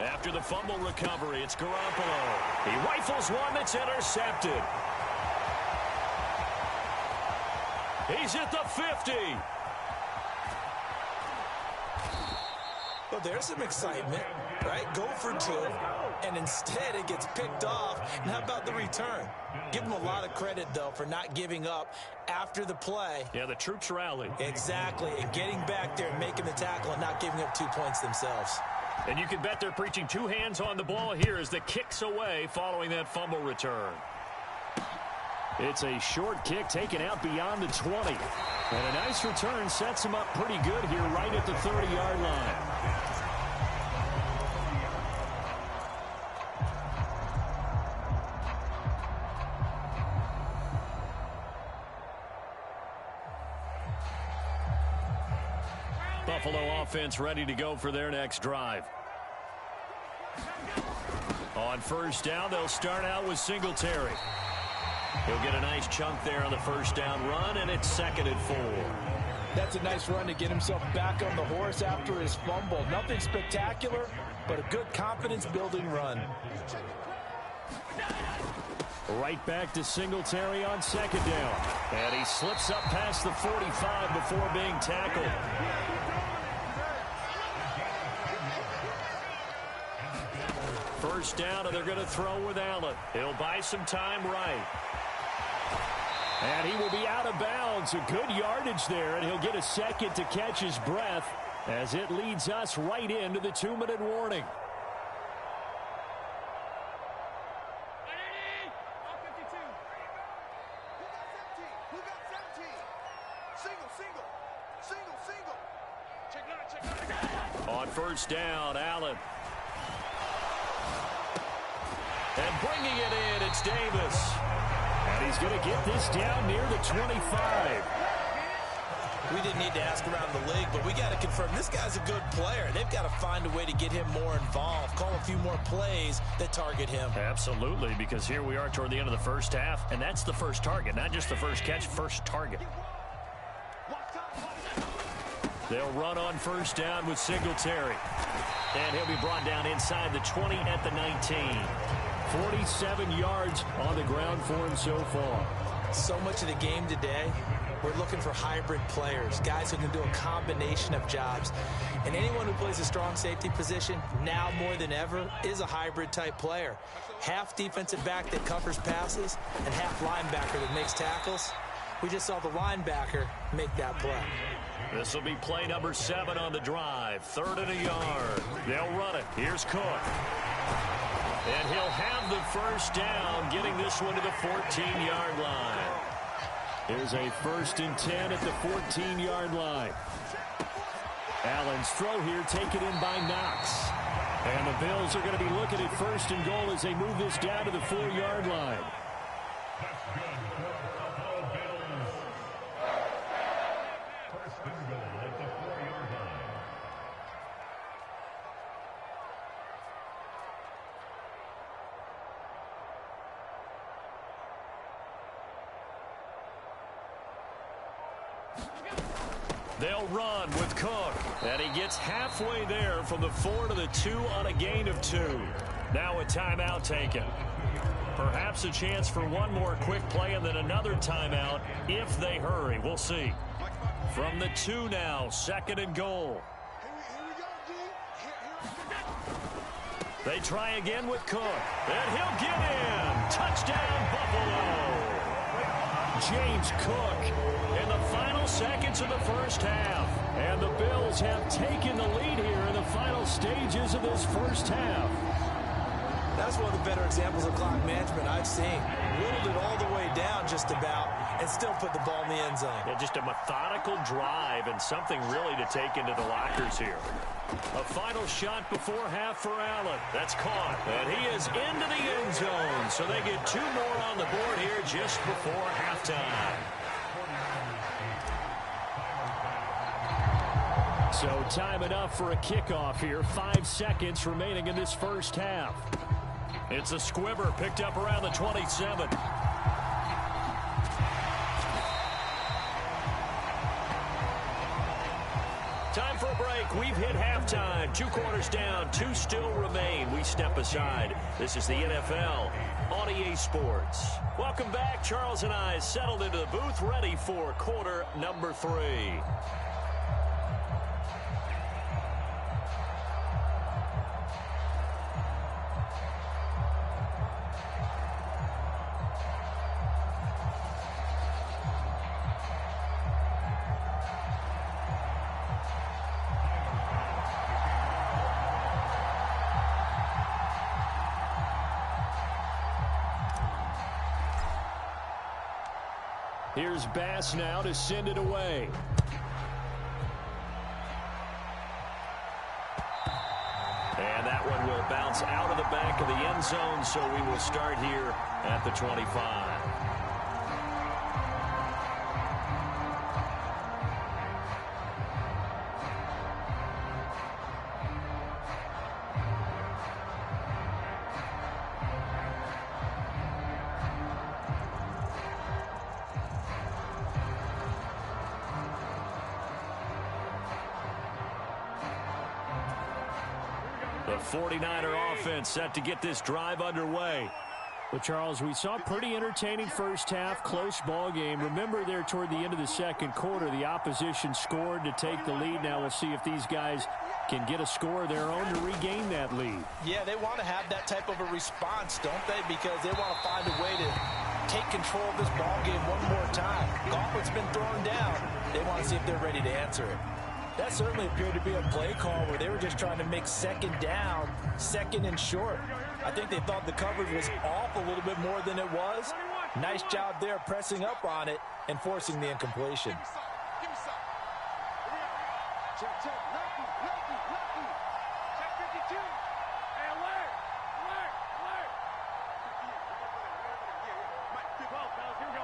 C: After the fumble recovery, it's Garoppolo. He rifles one that's intercepted. He's at the 50.
F: Well, there's some excitement, right? Go for 2, and instead it gets picked off. And how about the return? Give him a lot of credit, though, for not giving up after the play.
C: Yeah, the troops rallied.
F: Exactly, and getting back there and making the tackle and not giving up 2 points themselves.
C: And you can bet they're preaching 2 hands on the ball here as the kick's away following that fumble return. It's a short kick taken out beyond the 20. And a nice return sets him up pretty good here right at the 30-yard line. Buffalo offense ready to go for their next drive. On first down, they'll start out with Singletary. He'll get a nice chunk there on the first down run, and it's 2nd and 4.
F: That's a nice run to get himself back on the horse after his fumble. Nothing spectacular, but a good confidence-building run.
C: Right back to Singletary on second down. And he slips up past the 45 before being tackled. First down, and they're going to throw with Allen. He'll buy some time right. And he will be out of bounds. A good yardage there, and he'll get a second to catch his breath as it leads us right into the 2-minute warning. On first down, Allen. And bringing it in, it's Davis. And he's going to get this down near the 25.
F: We didn't need to ask around the league, but we got to confirm this guy's a good player. They've got to find a way to get him more involved, call a few more plays that target him.
C: Absolutely, because here we are toward the end of the first half, and that's the first target, not just the first catch, first target. They'll run on first down with Singletary. And he'll be brought down inside the 20 at the 19. 47 yards on the ground for him so far.
F: So much of the game today, we're looking for hybrid players, guys who can do a combination of jobs. And anyone who plays a strong safety position, now more than ever, is a hybrid type player. Half defensive back that covers passes and half linebacker that makes tackles. We just saw the linebacker make that play.
C: This will be play number 7 on the drive. 3rd and a yard. They'll run it. Here's Cook. And he'll have the first down, getting this one to the 14-yard line. Here's a 1st and 10 at the 14-yard line. Allen's throw here taken in by Knox. And the Bills are going to be looking at 1st and goal as they move this down to the 4-yard line. They'll run with Cook. And he gets halfway there from the 4 to the 2 on a gain of 2. Now a timeout taken. Perhaps a chance for one more quick play and then another timeout if they hurry. We'll see. From the 2 now, 2nd and goal. They try again with Cook. And he'll get in. Touchdown, Buffalo. James Cook in the final seconds of the first half. And the Bills have taken the lead here in the final stages of this first half.
F: That's one of the better examples of clock management I've seen. Whittled it all the way down just about and still put the ball in the end zone.
C: Yeah, just a methodical drive and something really to take into the lockers here. A final shot before half for Allen. That's caught. And he is into the end zone. So they get 2 more on the board here just before halftime. So time enough for a kickoff here. 5 seconds remaining in this first half. It's a squibber picked up around the 27. Time for a break. We've hit halftime. 2 quarters down. 2 still remain. We step aside. This is the NFL on EA Sports. Welcome back. Charles and I settled into the booth, ready for quarter number 3. Here's Bass now to send it away. And that one will bounce out of the back of the end zone, so we will start here at the 25. The 49er offense set to get this drive underway. Well, Charles, we saw a pretty entertaining first half, close ball game. Remember there toward the end of the second quarter, the opposition scored to take the lead. Now we'll see if these guys can get a score of their own to regain that lead.
F: Yeah, they want to have that type of a response, don't they? Because they want to find a way to take control of this ball game one more time. Gauntlet's been thrown down. They want to see if they're ready to answer it. That certainly appeared to be a play call where they were just trying to make second down, second and short. I think they thought the coverage was off a little bit more than it was. Nice job there pressing up on it and forcing the incompletion.
E: Give me some. Check, check. Lucky. Check 52. Hey, alert. Mike, big ball, fellas. Here we go.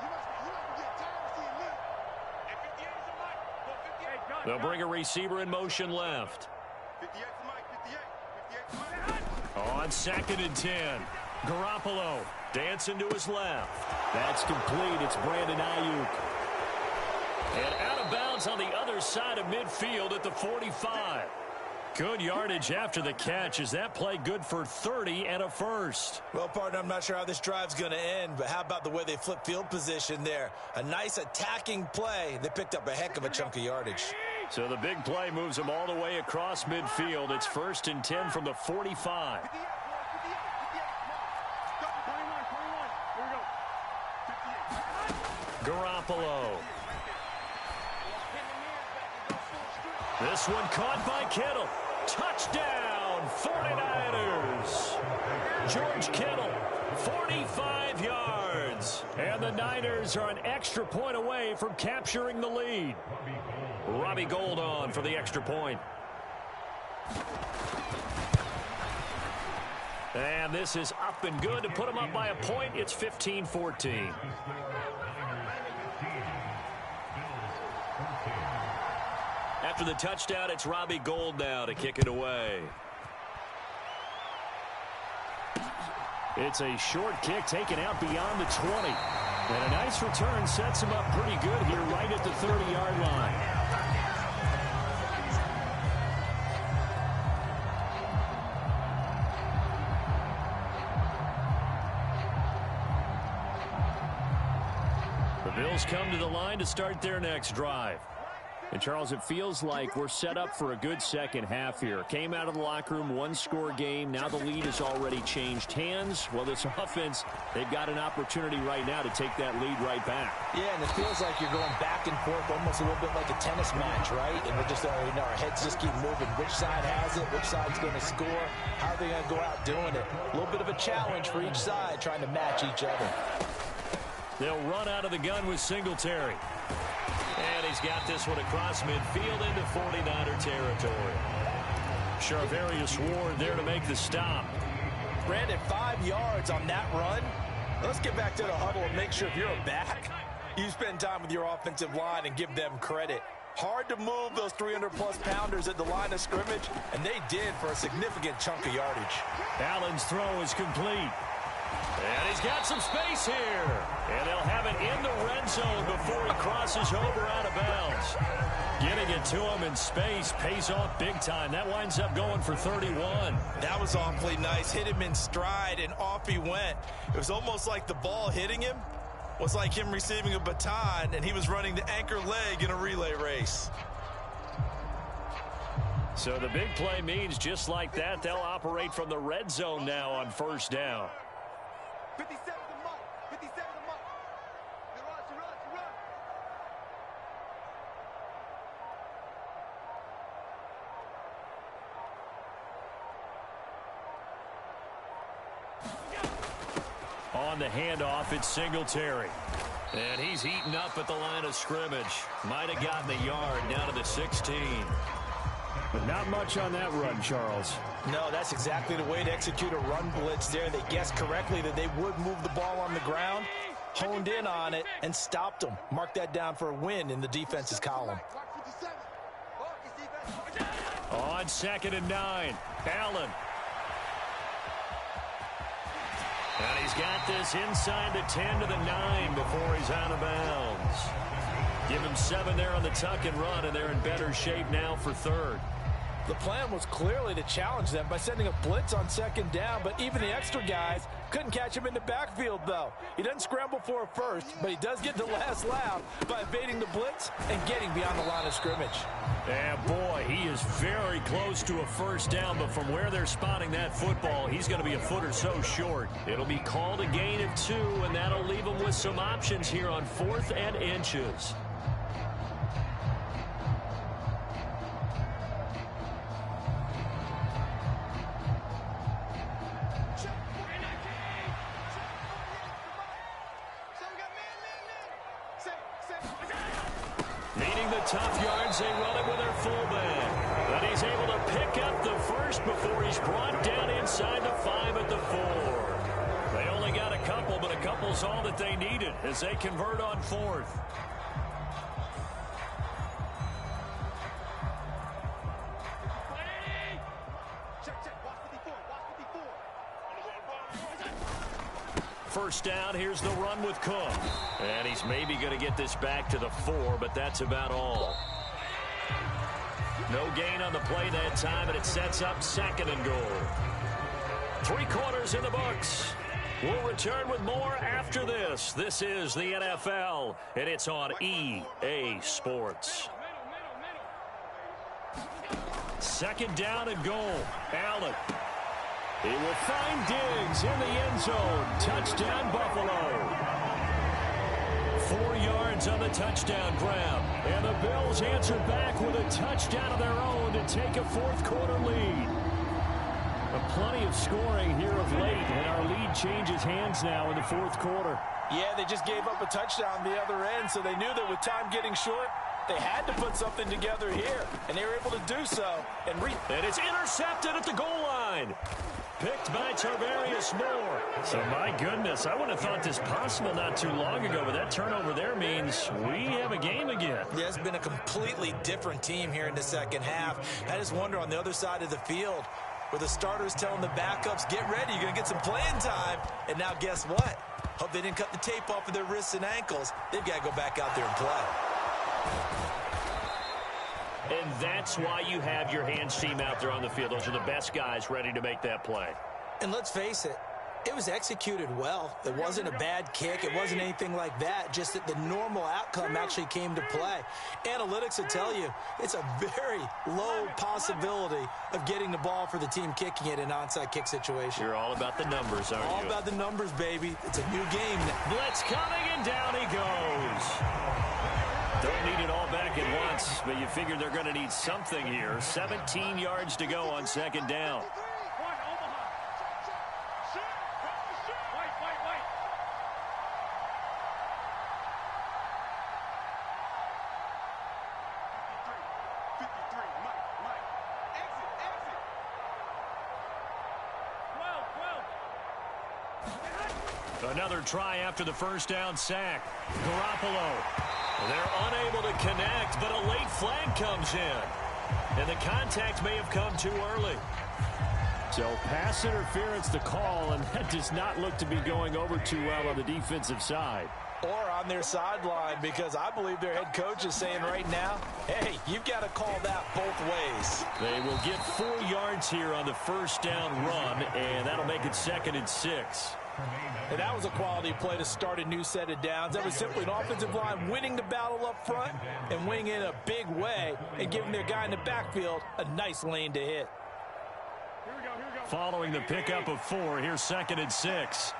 E: You must get tired of seeing me. Hey, 58 is a Mike. Go 58. Hey, John.
C: They'll bring a receiver in motion left.
E: 58 is Mike. 58. 58 is Mike.
C: On 2nd and 10. Garoppolo dancing to his left. That's complete. It's Brandon Ayuk. And out of bounds on the other side of midfield at the 45. Good yardage after the catch. Is that play good for 30 and a first?
D: Well, partner, I'm not sure how this drive's going to end, but how about the way they flip field position there? A nice attacking play. They picked up a heck of a chunk of yardage.
C: So the big play moves them all the way across midfield. It's 1st and 10 from the 45. Garoppolo. This one caught by Kittle. Touchdown, 49ers. George Kittle, 45 yards. And the Niners are an extra point away from capturing the lead. Robbie Gould on for the extra point. And this is up and good to put them up by a point. It's 15-14. After the touchdown, it's Robbie Gould now to kick it away. It's a short kick taken out beyond the 20. And a nice return sets him up pretty good here right at the 30-yard line. The Bills come to the line to start their next drive. And, Charles, it feels like we're set up for a good second half here. Came out of the locker room, one-score game. Now the lead has already changed hands. Well, this offense, they've got an opportunity right now to take that lead right back.
F: Yeah, and it feels like you're going back and forth almost a little bit like a tennis match, right? And we're just, our heads just keep moving. Which side has it? Which side's going to score? How are they going to go out doing it? A little bit of a challenge for each side, trying to match each other.
C: They'll run out of the gun with Singletary. And he's got this one across midfield into 49er territory. Charvarius Ward there to make the stop.
F: Brandon, 5 yards on that run. Let's get back to the huddle and make sure if you're a back, you spend time with your offensive line and give them credit. Hard to move those 300-plus pounders at the line of scrimmage, and they did for a significant chunk of yardage.
C: Allen's throw is complete. And he's got some space here. And they'll have it in the red zone before he crosses over out of bounds. Getting it to him in space pays off big time. That winds up going for 31.
D: That was awfully nice. Hit him in stride, and off he went. It was almost like the ball hitting him was like him receiving a baton, and he was running the anchor leg in a relay race.
C: So the big play means just like that, they'll operate from the red zone now on first down.
E: 57 to Mike. 57 to Mike. Run.
C: On the handoff, it's Singletary. And he's eaten up at the line of scrimmage. Might have gotten the yard down to the 16. But not much on that run, Charles.
F: No, that's exactly the way to execute a run blitz there. They guessed correctly that they would move the ball on the ground, honed in on it, and stopped them. Mark that down for a win in the defense's column.
C: On 2nd and 9, Allen. And he's got this inside the 10 to the 9 before he's out of bounds. Give him 7 there on the tuck and run, and they're in better shape now for third.
F: The plan was clearly to challenge them by sending a blitz on second down, but even the extra guys couldn't catch him in the backfield, though. He doesn't scramble for a first, but he does get the last laugh by evading the blitz and getting beyond the line of scrimmage.
C: Yeah, boy, he is very close to a first down, but from where they're spotting that football, he's going to be a foot or so short. It'll be called a gain of 2, and that'll leave him with some options here on 4th and inches. Needing the tough yards, they run it with their fullback. But he's able to pick up the first before he's brought down inside the 5 at the 4. They only got a couple, but a couple's all that they needed as they convert on 4th. First down, here's the run with Cook. And he's maybe going to get this back to the 4, but that's about all. No gain on the play that time, and it sets up 2nd and goal. 3 quarters in the books. We'll return with more after this. This is the NFL, and it's on EA Sports. 2nd down and goal. Allen. He will find Diggs in the end zone. Touchdown, Buffalo. 4 yards on the touchdown grab. And the Bills answer back with a touchdown of their own to take a 4th quarter lead. Plenty of scoring here of late, and our lead changes hands now in the 4th quarter.
F: Yeah, they just gave up a touchdown the other end, so they knew that with time getting short, they had to put something together here, and they were able to do so. And
C: it's intercepted at the goal line. Picked by Tarvarius Moore. So, my goodness, I wouldn't have thought this possible not too long ago, but that turnover there means we have a game again.
F: Yeah, it's been a completely different team here in the second half. I just wonder on the other side of the field, where the starters telling the backups, get ready, you're going to get some playing time. And now guess what? Hope they didn't cut the tape off of their wrists and ankles. They've got to go back out there and play.
C: And that's why you have your hands team out there on the field. Those are the best guys ready to make that play.
F: And let's face it, it was executed well. It wasn't a bad kick. It wasn't anything like that. Just that the normal outcome actually came to play. Analytics will tell you it's a very low possibility of getting the ball for the team kicking it in an onside kick situation.
C: You're all about the numbers, aren't you?
F: All about the numbers, baby. It's a new game.
C: Blitz coming, and down he goes. Don't need it all back at once, but you figure they're going to need something here. 17 yards to go on 2nd down. Another try after the first down sack. Garoppolo. They're unable to connect, but a late flag comes in. And the contact may have come too early. So pass interference the call, and that does not look to be going over too well on the defensive side.
F: Or on their sideline, because I believe their head coach is saying right now, hey, you've got to call that both ways.
C: They will get 4 yards here on the first down run, and that'll make it 2nd and 6.
F: And that was a quality play to start a new set of downs. That was simply an offensive line winning the battle up front and winning in a big way and giving their guy in the backfield a nice lane to hit.
C: Following the pickup of 4, here's 2nd and 6.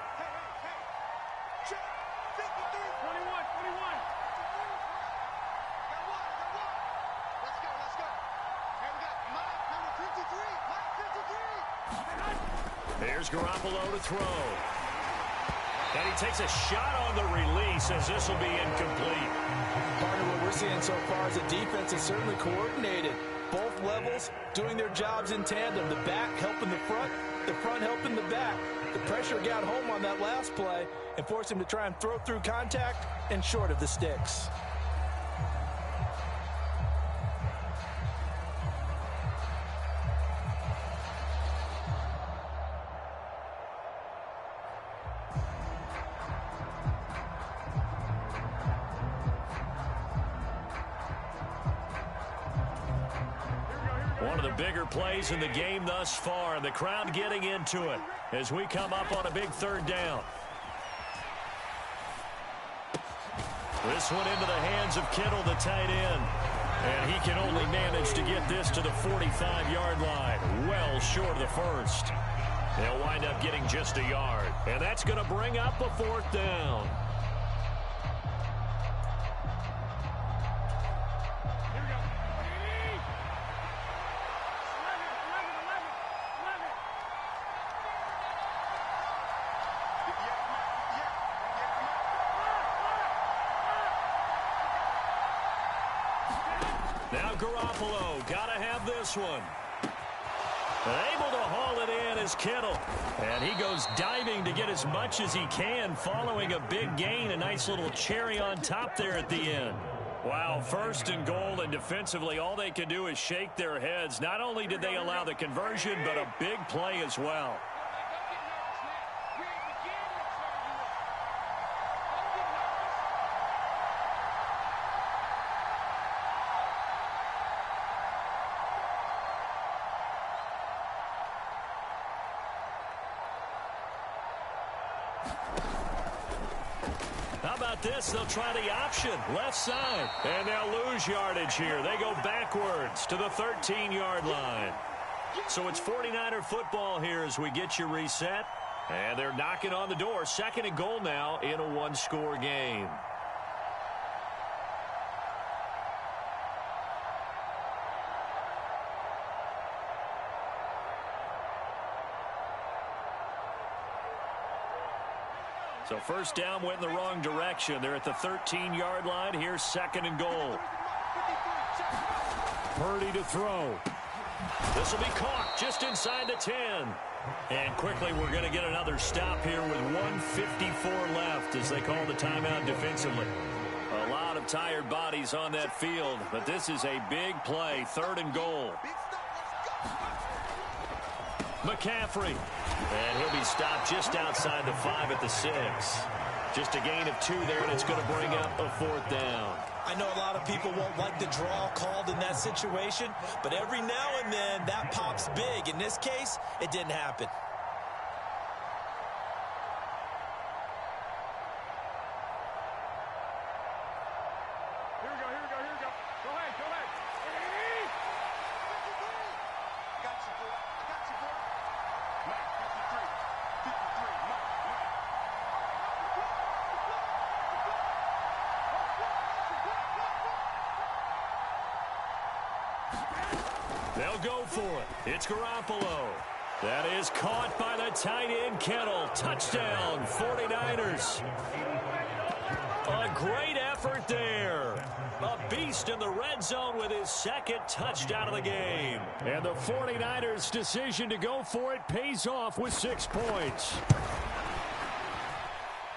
C: Here's Garoppolo to throw. And he takes a shot on the release as this will be incomplete.
F: Part of what we're seeing so far is the defense is certainly coordinated. Both levels doing their jobs in tandem. The back helping the front helping the back. The pressure got home on that last play and forced him to try and throw through contact and short of the sticks.
C: one of the bigger plays in the game thus far, and the crowd getting into it as we come up on a big third down. This one into the hands of Kittle, the tight end. And he can only manage to get this to the 45-yard line, well short of the first. They'll wind up getting just a yard. And that's going to bring up a fourth down. Now Garoppolo, got to have this one. Able to haul it in is Kittle. And he goes diving to get as much as he can following a big gain. A nice little cherry on top there at the end. Wow, first and goal, and defensively all they can do is shake their heads. Not only did they allow the conversion, but a big play as well. How about this? They'll try the option, left side. And they'll lose yardage here. They go backwards to the 13-yard line. So it's 49er football here as we get you reset. And they're knocking on the door. Second and goal now in a one-score game. So first down went in the wrong direction. They're at the 13-yard line. Here's second and goal. Purdy to throw. This will be caught just inside the 10. And quickly we're going to get another stop here with 1:54 left as they call the timeout defensively. A lot of tired bodies on that field, but this is a big play. Third and goal. McCaffrey. And he'll be stopped just outside the 5 at the 6. Just a gain of 2 there, and it's going to bring up a fourth down.
F: I know a lot of people won't like the draw called in that situation, but every now and then that pops big. In this case, it didn't happen.
E: Here we go. Go ahead. I got you, boy. Mike, 53, Mike.
C: They'll go for it. It's Garoppolo. That is caught by the tight end, Kittle. Touchdown, 49ers. A great effort there. A beast in the red zone with his second touchdown of the game. And the 49ers' decision to go for it pays off with 6 points.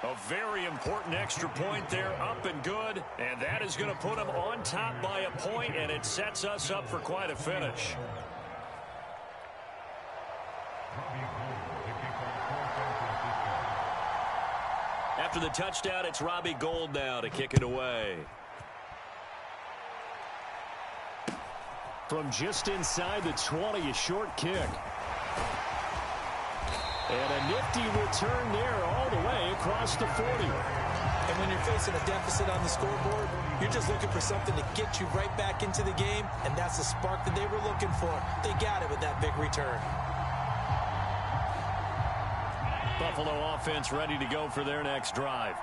C: A very important extra point there, up and good. And that is going to put them on top by a point, and it sets us up for quite a finish. After the touchdown, it's Robbie Gould now to kick it away. From just inside the 20, a short kick. And a nifty return there all the way across the 40.
F: And when you're facing a deficit on the scoreboard, you're just looking for something to get you right back into the game, and that's the spark that they were looking for. They got it with that big return.
C: Buffalo offense ready to go for their next drive.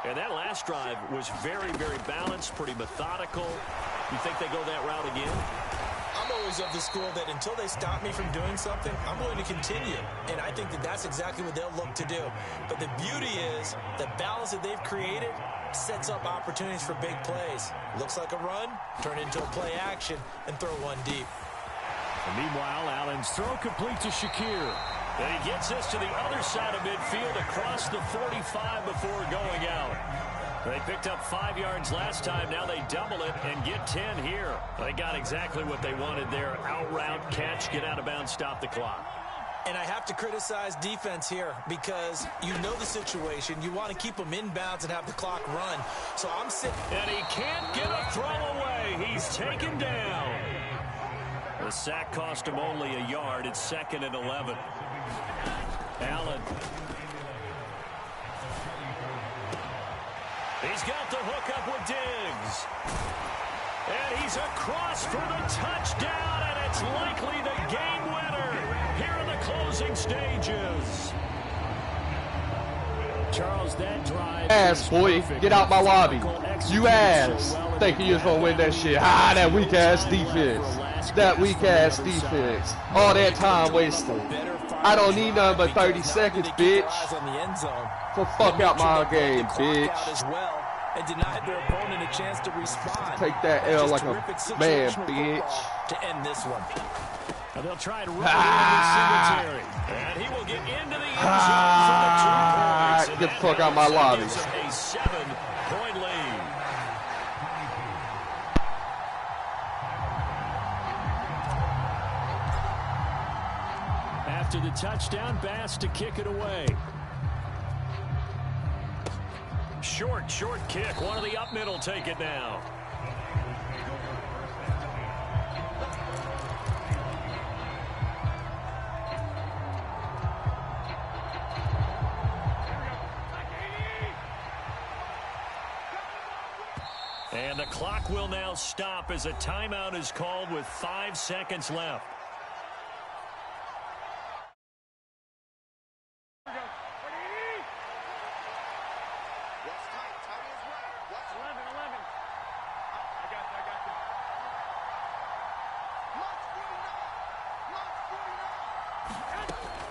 C: And that last drive was very, very balanced, pretty methodical. You think they go that route again?
F: I'm always of the school that until they stop me from doing something, I'm going to continue. And I think that that's exactly what they'll look to do. But the beauty is the balance that they've created sets up opportunities for big plays. Looks like a run, turn into a play action, and throw one deep.
C: And meanwhile, Allen's throw complete to Shakir. And he gets this to the other side of midfield across the 45 before going out. They picked up 5 yards last time. Now they double it and get 10 here. They got exactly what they wanted there. Out route, catch, get out of bounds, stop the clock.
F: And I have to criticize defense here because you know the situation. You want to keep them inbounds and have the clock run. So I'm sitting.
C: And he can't get a throw away. He's taken down. The sack cost him only a yard. It's 2nd and 11. Allen. He's got the hookup with Diggs. And he's across for the touchdown, and it's likely the game winner here in the closing stages. Charles, that drive.
G: Ass, boy. Get out my lobby. You ass. Thinking you was going to win that shit. Ah, that weak-ass defense. That weak-ass defense. All that time wasted. I don't need nothing but 30 seconds, bitch. So fuck out my game, bitch.
F: And denied their opponent a chance to respond.
G: Take that L like a man, bitch.
F: To end this one.
C: And they'll try to run Singletary. And he will get into the end zone for the 2 points.
G: Get the fuck out my lobby.
C: A 7-point lead. After the touchdown, Bass to kick it away. Short kick. One of the up middle take it now. And the clock will now stop as a timeout is called with 5 seconds left.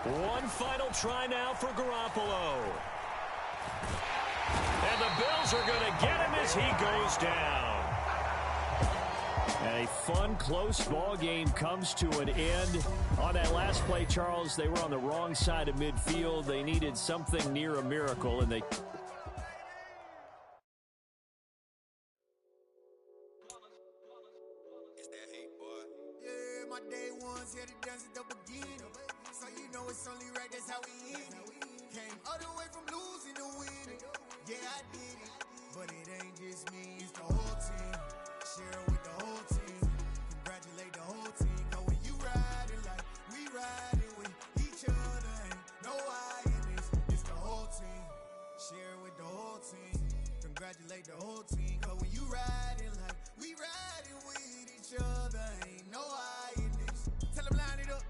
C: One final try now for Garoppolo. And the Bills are going to get him as he goes down. A fun, close ball game comes to an end. On that last play, Charles, they were on the wrong side of midfield. They needed something near a miracle, and they...
H: Day ones here to dance at the beginning, so you know it's only right, that's how we end it. Came all the way from losing to winning. Yeah, I did it, but it ain't just me, it's the whole team. Share it with the whole team. Congratulate the whole team, cause when you riding like we riding with each other, ain't no I in this, it's the whole team. Share it with the whole team. Congratulate the whole team, cause when you riding like we riding with each other, ain't no I in this. Tell them line it up,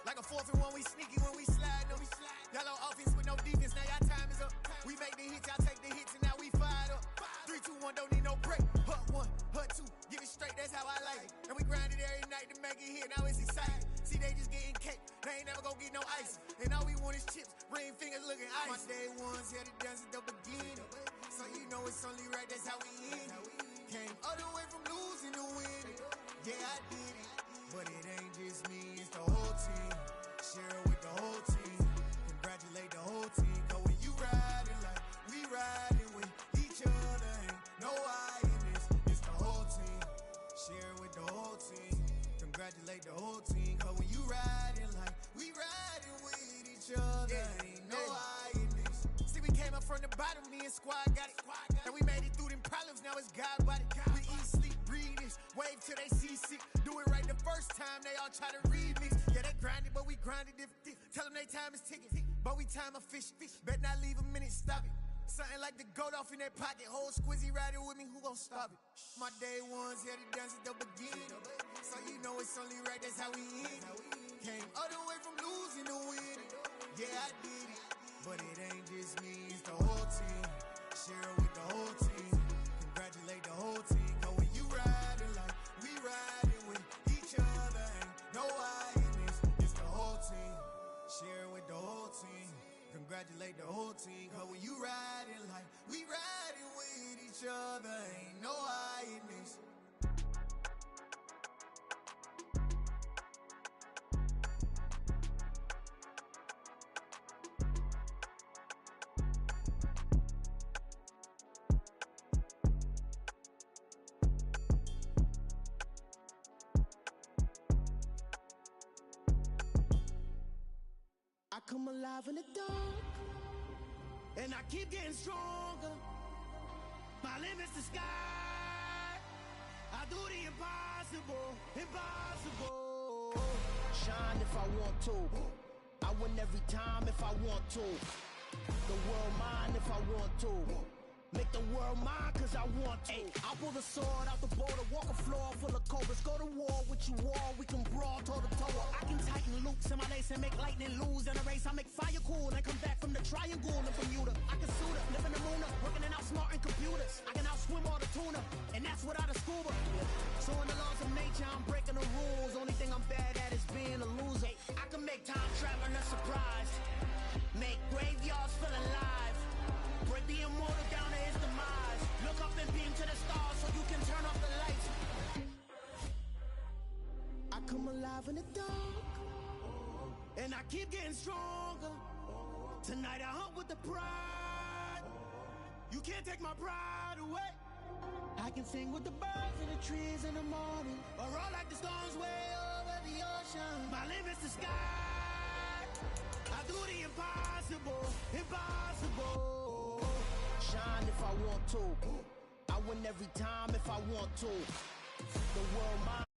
H: like a 4th and 1, we sneaky when we slide them. Y'all on offense with no defense, now y'all time is up. We make the hits, y'all take the hits, and now we fired up. 3, 2, 1, don't need no break. Hut 1, hut 2, give it straight, that's how I like it. And we grind it every night to make it hit, now it's exciting. See, they just getting cake, they ain't never gonna get no ice. And all we want is chips, ring fingers looking ice. My day ones here to dance at the beginning, so you know it's only right, that's how we end it. Came all the way from losing to winning. Yeah, I did it, but it ain't just me, it's the whole team. Share it with the whole team. Congratulate the whole team, cause when you riding like we riding with each other, ain't no I in this, it's the whole team. Share it with the whole team. Congratulate the whole team, cause when you riding like we riding with each other, ain't no I in this. See, we came up from the bottom, me and squad got it. And we made it through them problems, now it's God body. We eat, sleep, breathe this, wave till they see sick. Do it right the first time, they all try to remix. Yeah, they grinded, but we grinded different. Tell them they time is ticking, but we time efficient. Bet not leave a minute, stop it. Something like the goat off in that pocket. Whole squizzy riding with me, who gon' stop it? My day ones here to dance at the beginning, so you know it's only right, that's how we end it. Came all the way from losing to winning. Yeah, I did it, but it ain't just me, it's the whole team. Share it with the whole team. Congratulate the whole team, cause when you riding like we riding with each other, ain't no I in this, it's the whole team. Share it with the whole team. Congratulate the whole team, cause when you riding like we riding with each other, ain't no I in this. I come alive in the dark, and I keep getting stronger. My limit's the sky. I do the impossible, impossible.
A: Shine if I want to. I win every time if I want to. The world mine if I want to. Make the world mine cause I want to. Ay, I'll pull the sword out the border, walk a floor full of cobras. Go to war with you all, we can brawl toe to toe. I can tighten loops in my lace and make lightning lose in a race. I make fire cool and come back from the triangle in Bermuda. I can suit up, live in the moon up, working and outsmarting computers. I can outswim all the tuna, and that's without a scuba. So in the laws of nature, I'm breaking the rules. Only thing I'm bad at is being a loser. I can make time traveling a surprise. Make graveyards feel alive. Break the immortal down to his demise. Look up and beam to the stars so you can turn off the lights. I come alive in the dark, and I keep getting stronger. Tonight I hunt with the pride. You can't take my pride away. I can sing with the birds and the trees in the morning, or roll like the storms way over the ocean. My limit's the sky. I do the impossible, impossible. Shine if I want to. I win every time if I want to. The world mine.